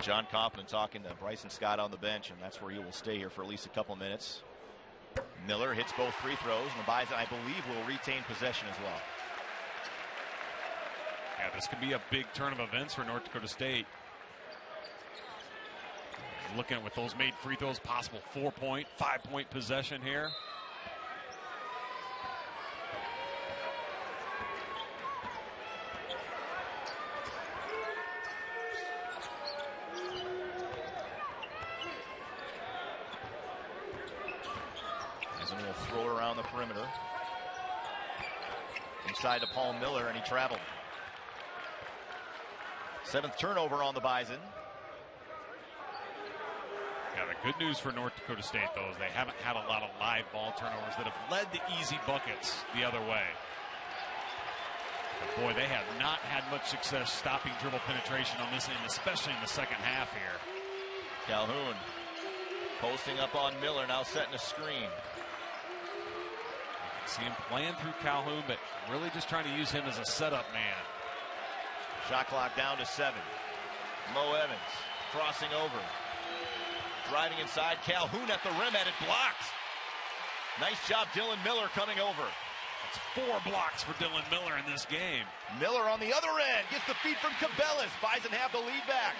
Speaker 1: John Coughlin talking to Bryson Scott on the bench, and that's where he will stay here for at least a couple minutes. Miller hits both free throws, and the Bison, I believe, will retain possession as well.
Speaker 2: Yeah, this could be a big turn of events for North Dakota State. Looking at with those made free throws, possible 4-point, 5-point possession here.
Speaker 1: throw it around the perimeter. Inside to Paul Miller, and he traveled. 7th turnover on the Bison.
Speaker 2: Yeah, the good news for North Dakota State, though, is they haven't had a lot of live ball turnovers that have led to easy buckets the other way. But boy, they have not had much success stopping dribble penetration on this end, especially in the second half here.
Speaker 1: Calhoun posting up on Miller, now setting a screen.
Speaker 2: You can see him playing through Calhoun, but really just trying to use him as a setup man.
Speaker 1: Shot clock down to 7. Mo Evans crossing over. Driving inside, Calhoun at the rim, and it blocked. Nice job, Dylan Miller coming over.
Speaker 2: That's 4 blocks for Dylan Miller in this game.
Speaker 1: Miller on the other end, gets the feed from Kabellis. Bison have the lead back.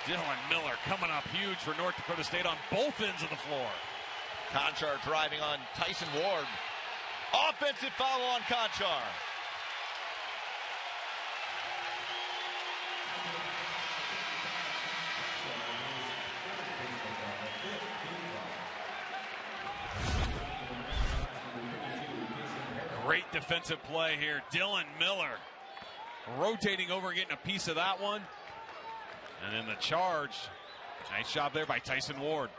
Speaker 2: Dylan Miller coming up huge for North Dakota State on both ends of the floor.
Speaker 1: Conchar driving on Tyson Ward. Offensive foul on Conchar.
Speaker 2: Great defensive play here. Dylan Miller rotating over, getting a piece of that one. And then the charge. Nice job there by Tyson Ward.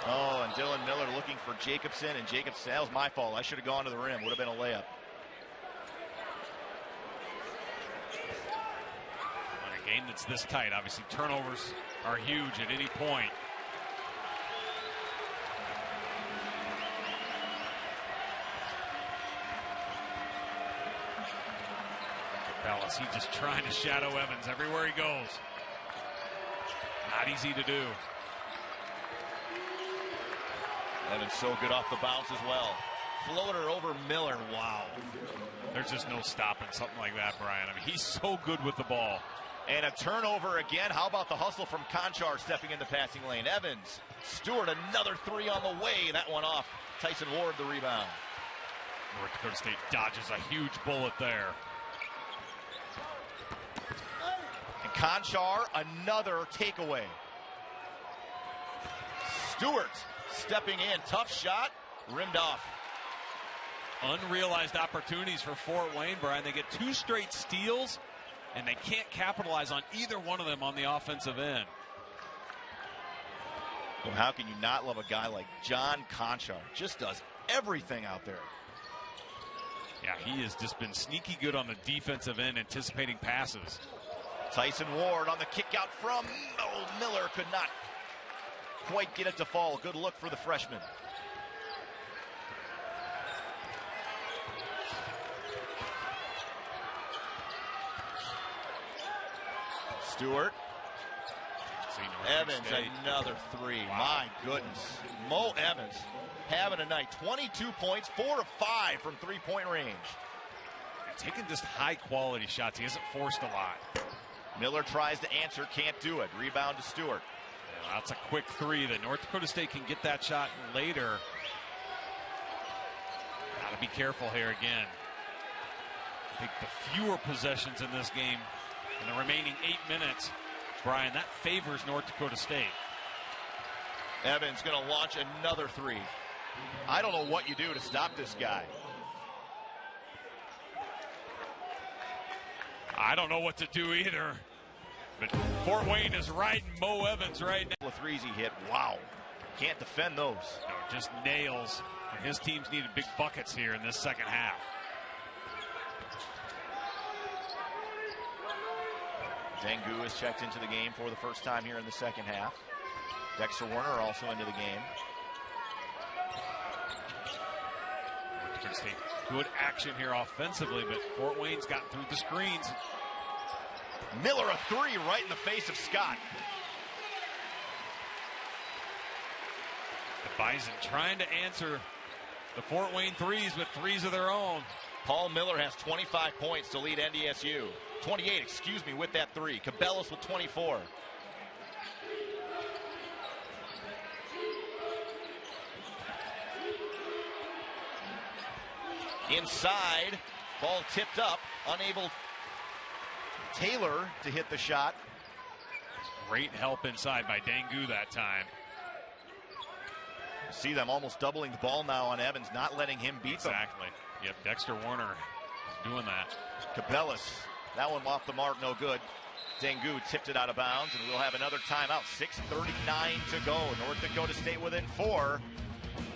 Speaker 1: Oh, and Dylan Miller looking for Jacobson, and Jacobson, that was my fault. I should have gone to the rim. Would have been a layup.
Speaker 2: On a game that's this tight, obviously turnovers are huge at any point. Kabellis, he's just trying to shadow Evans everywhere he goes. Not easy to do.
Speaker 1: Evans so good off the bounce as well. Floater over Miller. Wow.
Speaker 2: There's just no stopping something like that, Brian. I mean, he's so good with the ball.
Speaker 1: And a turnover again. How about the hustle from Conchar stepping in the passing lane? Evans, Stewart, another 3 on the way. That one off. Tyson Ward, the rebound.
Speaker 2: North Dakota State dodges a huge bullet there.
Speaker 1: And Conchar, another takeaway. Stewart stepping in. Tough shot. Rimmed off.
Speaker 2: Unrealized opportunities for Fort Wayne, Brian. They get 2 straight steals, and they can't capitalize on either one of them on the offensive end.
Speaker 1: Well, how can you not love a guy like John Conchar? Just does everything out there.
Speaker 2: Yeah, he has just been sneaky good on the defensive end, anticipating passes.
Speaker 1: Tyson Ward on the kick out from Miller. Could not quite get it to fall. Good look for the freshman. Stewart. Evans, another 3. Wow. My goodness. Mo Evans having a night. 22 points, 4 of 5 from 3-point range.
Speaker 2: And taking just high-quality shots. He hasn't forced a lot.
Speaker 1: Miller tries to answer, can't do it. Rebound to Stewart.
Speaker 2: Yeah, that's a quick 3. The North Dakota State can get that shot later. Got to be careful here again. I think the fewer possessions in this game in the remaining 8 minutes, Brian, that favors North Dakota State.
Speaker 1: Evans going to launch another 3. I don't know what you do to stop this guy.
Speaker 2: I don't know what to do either. But Fort Wayne is riding Mo Evans right now.
Speaker 1: The 3s he hit. Wow. Can't defend those.
Speaker 2: No, just nails. His team's needed big buckets here in this second half.
Speaker 1: Dengu is checked into the game for the first time here in the second half. Dexter Warner also into the game.
Speaker 2: Good action here offensively, but Fort Wayne's gotten through the screens.
Speaker 1: Miller a 3 right in the face of Scott.
Speaker 2: The Bison trying to answer the Fort Wayne 3s with 3s of their own.
Speaker 1: Paul Miller has 25 points to lead NDSU. 28, excuse me, with that 3. Kabellis with 24. Inside, ball tipped up, unable Taylor to hit the shot.
Speaker 2: Great help inside by Dangu that time.
Speaker 1: See them almost doubling the ball now on Evans, not letting him beat them.
Speaker 2: Exactly. Yep, Dexter Warner is doing that.
Speaker 1: Kabellis, that one off the mark, no good. Dangu tipped it out of bounds, and we'll have another timeout. 6:39 to go. North Dakota State within 4.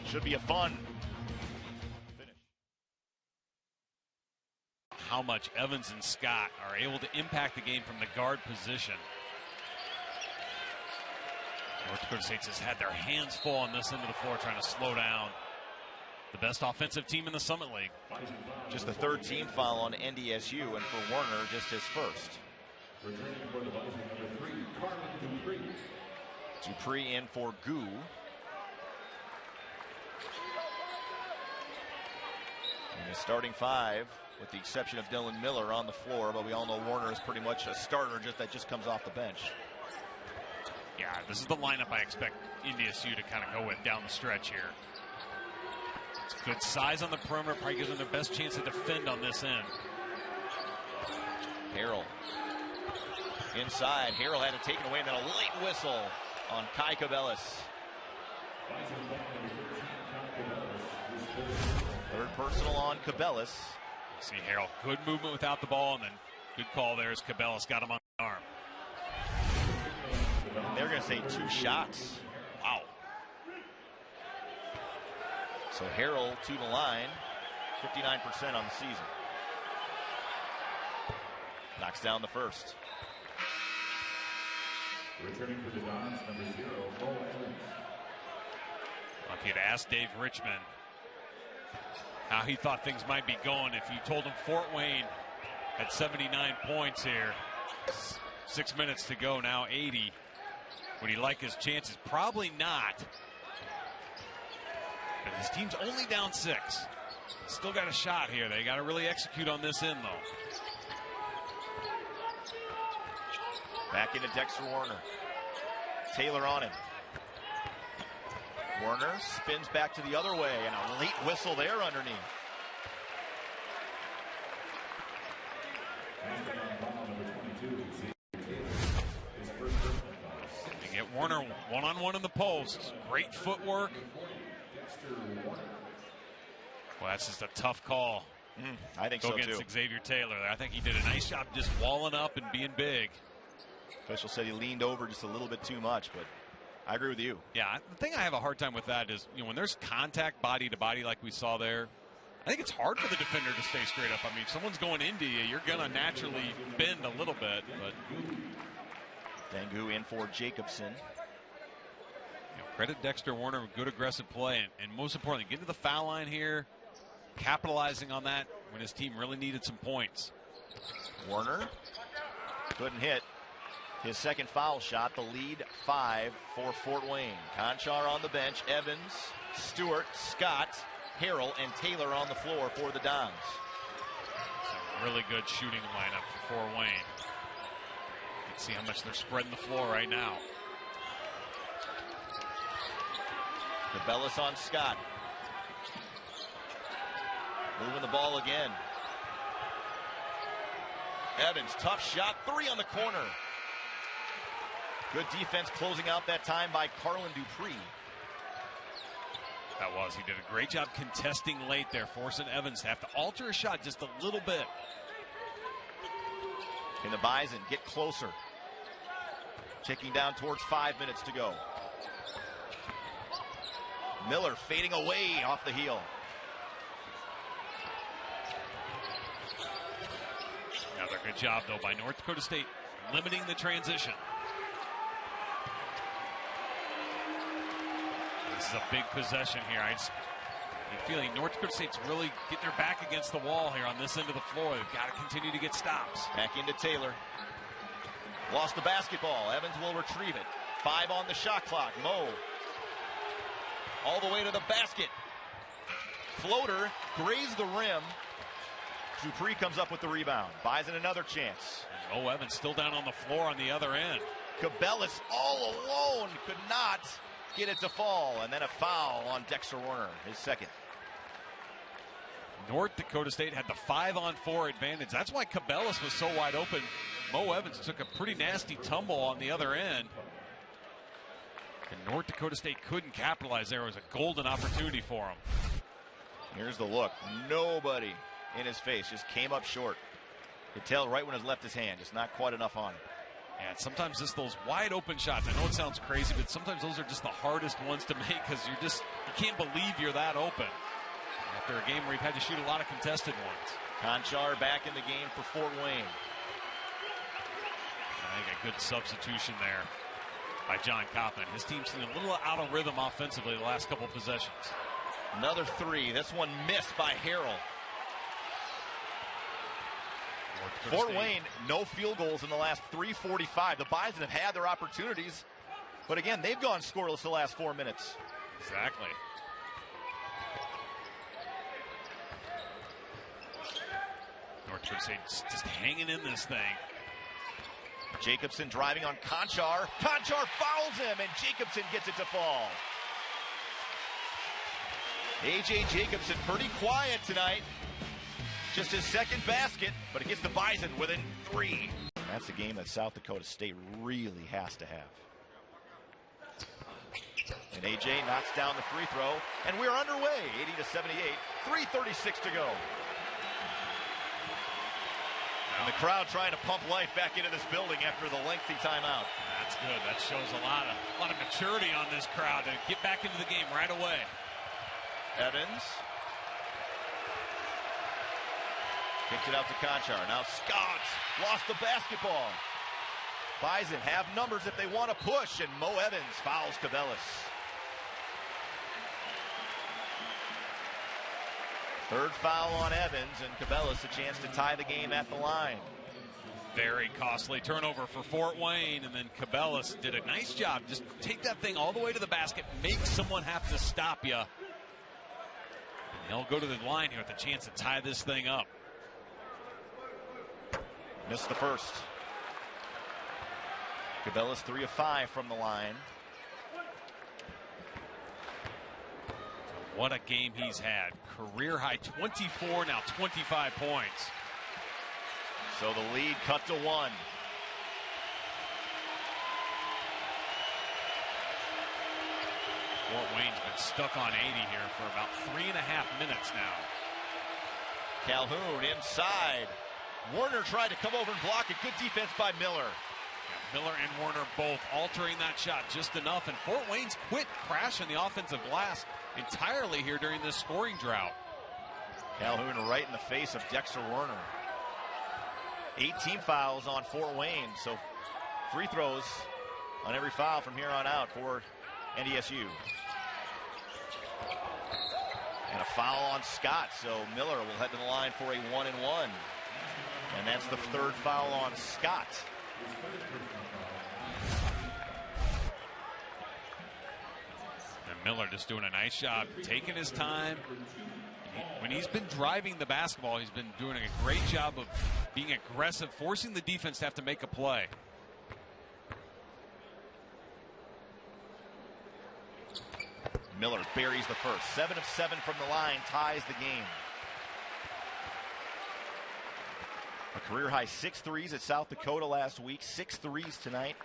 Speaker 1: Should be a fun finish.
Speaker 2: How much Evans and Scott are able to impact the game from the guard position. North Dakota State has had their hands full on this end of the floor, trying to slow down the best offensive team in the Summit League.
Speaker 1: Just the third team foul on NDSU, and for Warner, just his first. Dupree in for Gu. And his starting 5, with the exception of Dylan Miller, on the floor, but we all know Warner is pretty much a starter that just comes off the bench.
Speaker 2: Yeah, this is the lineup I expect NDSU to kind of go with down the stretch here. It's good size on the perimeter, probably gives them their best chance to defend on this end.
Speaker 1: Harrell inside. Harrell had it taken away, and then a late whistle on Khy Kabellis. Third personal on Kabellis.
Speaker 2: See Harrell, good movement without the ball, and then good call there as Kabellis got him on the arm.
Speaker 1: They're going to say 2 shots. Wow. So Harrell to the line, 59% on the season. Knocks down the first.
Speaker 3: Returning for the Dons, number 0, Mo Evans.
Speaker 2: Well, if you'd asked Dave Richmond how he thought things might be going, if you told him Fort Wayne had 79 points here, 6 minutes to go, now 80, would he like his chances? Probably not. But his team's only down 6. Still got a shot here. They got to really execute on this end, though.
Speaker 1: Back into Dexter Warner. Taylor on him. Warner spins back to the other way, and a late whistle there underneath.
Speaker 2: You get Warner one-on-one in the post. Great footwork. Well, that's just a tough call.
Speaker 1: I think so, too.
Speaker 2: Against Xavier Taylor. I think he did a nice job just walling up and being big.
Speaker 1: Official said he leaned over just a little bit too much, but I agree with you.
Speaker 2: Yeah, the thing I have a hard time with that is, when there's contact body to body like we saw there, I think it's hard for the defender to stay straight up. I mean, if someone's going into you, you're going to naturally bend a little bit. But
Speaker 1: Dangu in for Jacobson.
Speaker 2: Credit Dexter Warner with good aggressive play, and most importantly, getting to the foul line here, capitalizing on that when his team really needed some points.
Speaker 1: Warner couldn't hit. His second foul shot, the lead 5 for Fort Wayne. Conchar on the bench, Evans, Stewart, Scott, Harrell, and Taylor on the floor for the Dons.
Speaker 2: It's a really good shooting lineup for Fort Wayne. You can see how much they're spreading the floor right now.
Speaker 1: Kabellis on Scott. Moving the ball again. Evans, tough shot, 3 on the corner. Good defense closing out that time by Carlin Dupree.
Speaker 2: That was. He did a great job contesting late there, forcing Evans to have to alter a shot just a little bit.
Speaker 1: Can the Bison get closer? Ticking down towards 5 minutes to go. Miller fading away off the heel.
Speaker 2: Another good job, though, by North Dakota State, limiting the transition. This is a big possession here. I'm feeling North Dakota State's really getting their back against the wall here on this end of the floor. They've got to continue to get stops.
Speaker 1: Back into Taylor. Lost the basketball. Evans will retrieve it. 5 on the shot clock. Mo all the way to the basket. Floater grazed the rim. Dupree comes up with the rebound. Buys in another chance.
Speaker 2: And Evans still down on the floor on the other end.
Speaker 1: Kabellis all alone. Could not get it to fall. And then a foul on Dexter Warner, his second.
Speaker 2: North Dakota State had the 5-on-4 advantage. That's why Kabellis was so wide open Mo Evans took a pretty nasty tumble on the other end. And North Dakota State couldn't capitalize. There was a golden opportunity for him.
Speaker 1: Here's the look. Nobody in his face. Just came up short. You could tell right when it left his hand. Just not quite enough on him.
Speaker 2: Yeah, sometimes just those wide open shots. I know it sounds crazy, but sometimes those are just the hardest ones to make because you can't believe you're that open. After a game where you've had to shoot a lot of contested ones.
Speaker 1: Conchar back in the game for Fort Wayne.
Speaker 2: I think a good substitution there by John Coffman. His team's been a little out of rhythm offensively the last couple of possessions.
Speaker 1: Another three. This one missed by Harrell. Fort Wayne, no field goals in the last 3:45. The Bison have had their opportunities, but again, they've gone scoreless the last 4 minutes.
Speaker 2: Exactly. North Dakota State just hanging in this thing.
Speaker 1: Jacobson driving on Conchar. Conchar fouls him, and Jacobson gets it to fall. A.J. Jacobson pretty quiet tonight. Just his second basket, but it gets the Bison within 3. That's a game that South Dakota State really has to have. And A.J. knocks down the free throw, and we're underway, 80-78, 3:36 to go. And the crowd trying to pump life back into this building after the lengthy timeout.
Speaker 2: That's good. That shows a lot of maturity on this crowd to get back into the game right away.
Speaker 1: Evans. Kicks it out to Conchar. Now Scott lost the basketball. Bison have numbers if they want to push, and Mo Evans fouls Kabellis. Third foul on Evans, and Kabellis a chance to tie the game at the line.
Speaker 2: Very costly turnover for Fort Wayne, and then Kabellis did a nice job. Just take that thing all the way to the basket, make someone have to stop you. And they'll go to the line here with a chance to tie this thing up.
Speaker 1: Missed the first. Kabellis 3 of 5 from the line.
Speaker 2: What a game he's had. Career high 24, now 25 points.
Speaker 1: So the lead cut to 1.
Speaker 2: Fort Wayne's been stuck on 80 here for about 3.5 minutes now.
Speaker 1: Calhoun inside. Warner tried to come over and block it. Good defense by Miller.
Speaker 2: Yeah, Miller and Warner both altering that shot just enough, and Fort Wayne's quit crashing the offensive glass entirely here during this scoring drought.
Speaker 1: Calhoun right in the face of Dexter Warner. 18 fouls on Fort Wayne, so free throws on every foul from here on out for NDSU. And a foul on Scott, so Miller will head to the line for a 1-and-1. And that's the third foul on Scott.
Speaker 2: And Miller just doing a nice job, taking his time. When he's been driving the basketball, he's been doing a great job of being aggressive, forcing the defense to have to make a play.
Speaker 1: Miller buries the first. 7 of 7 from the line, ties the game. A career high 6 threes at South Dakota last week, 6 threes tonight.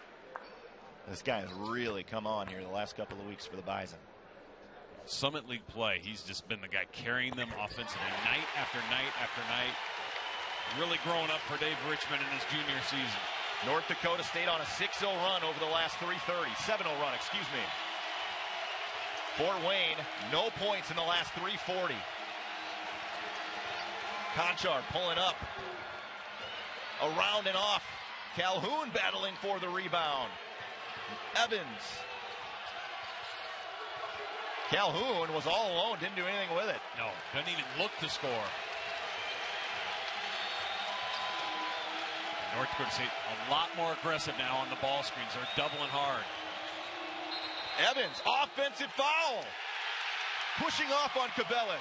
Speaker 1: This guy has really come on here the last couple of weeks for the Bison.
Speaker 2: Summit League play, he's just been the guy carrying them offensively night after night after night. Really growing up for Dave Richmond in his junior season.
Speaker 1: North Dakota State on a 6-0 run over the last 3:30. 7-0 run, excuse me. Fort Wayne, no points in the last 3:40. Conchar pulling up. Around and off. Calhoun battling for the rebound. Evans. Calhoun was all alone, didn't do anything with it.
Speaker 2: No, doesn't even look to score. North Dakota State a lot more aggressive now on the ball screens. They're doubling hard.
Speaker 1: Evans, offensive foul. Pushing off on Kabellis.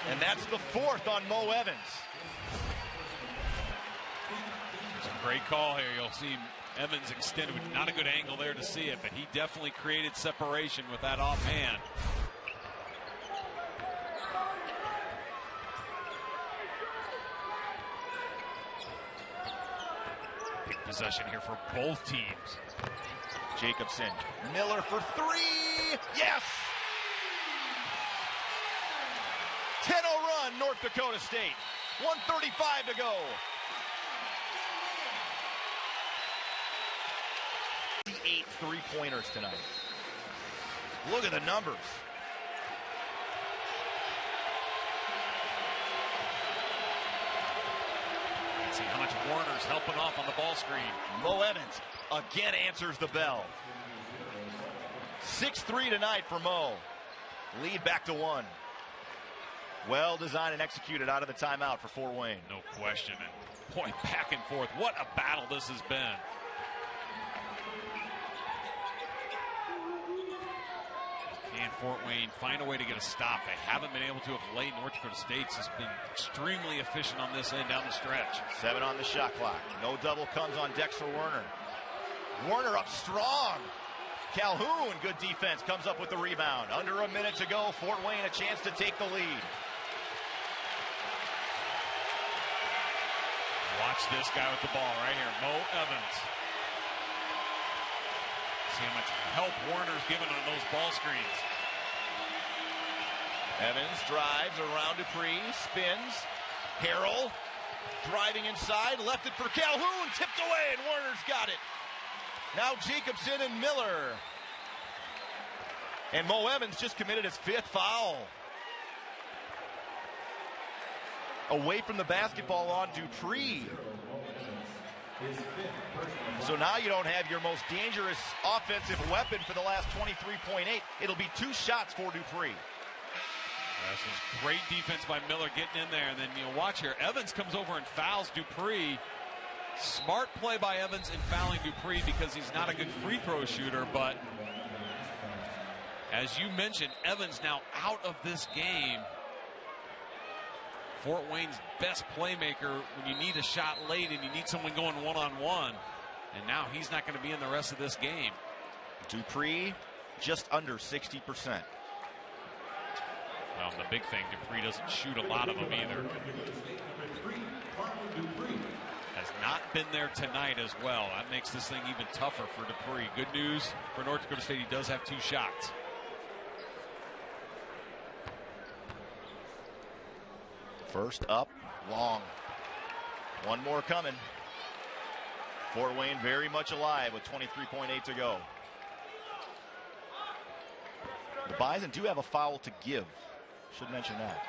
Speaker 1: And that's the 4th on Mo Evans.
Speaker 2: It's a great call here. You'll see Evans extended with not a good angle there to see it, but he definitely created separation with that offhand. possession here for both teams.
Speaker 1: Jacobson, Miller for three. Yes! 10-0 run, North Dakota State. 1:35 to go. The 8 3-pointers tonight. Look at the numbers.
Speaker 2: Let's see how much Warner's helping off on the ball screen.
Speaker 1: Mo Evans again answers the bell. 6-3 tonight for Mo. Lead back to 1. Well designed and executed out of the timeout for Fort Wayne.
Speaker 2: No question. And boy, back and forth. What a battle this has been. Can Fort Wayne find a way to get a stop? They haven't been able to of late. North Dakota State's has been extremely efficient on this end down the stretch.
Speaker 1: 7 on the shot clock. No double comes on Dexter Werner. Werner up strong. Calhoun, good defense, comes up with the rebound. Under a minute to go. Fort Wayne a chance to take the lead.
Speaker 2: Watch this guy with the ball right here, Mo Evans. See how much help Warner's given on those ball screens.
Speaker 1: Evans drives around Dupree, spins. Harrell driving inside, left it for Calhoun, tipped away, and Warner's got it. Now Jacobson and Miller. And Mo Evans just committed his 5th foul. Away from the basketball on Dupree. So now you don't have your most dangerous offensive weapon for the last 23.8. It'll be 2 shots for Dupree.
Speaker 2: This is great defense by Miller getting in there. And then you'll watch here. Evans comes over and fouls Dupree. Smart play by Evans in fouling Dupree because he's not a good free throw shooter. But as you mentioned, Evans now out of this game. Fort Wayne's best playmaker when you need a shot late and you need someone going one-on-one. And now he's not going to be in the rest of this game.
Speaker 1: Dupree just under 60%.
Speaker 2: Well, the big thing, Dupree doesn't shoot a lot of them either. Has not been there tonight as well. That makes this thing even tougher for Dupree. Good news for North Dakota State, he does have 2 shots.
Speaker 1: First up, long. One more coming. Fort Wayne very much alive with 23.8 to go. The Bison do have a foul to give. Should mention that.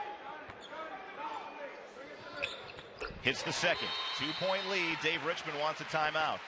Speaker 1: Hits the second. 2-point lead. Dave Richmond wants a timeout.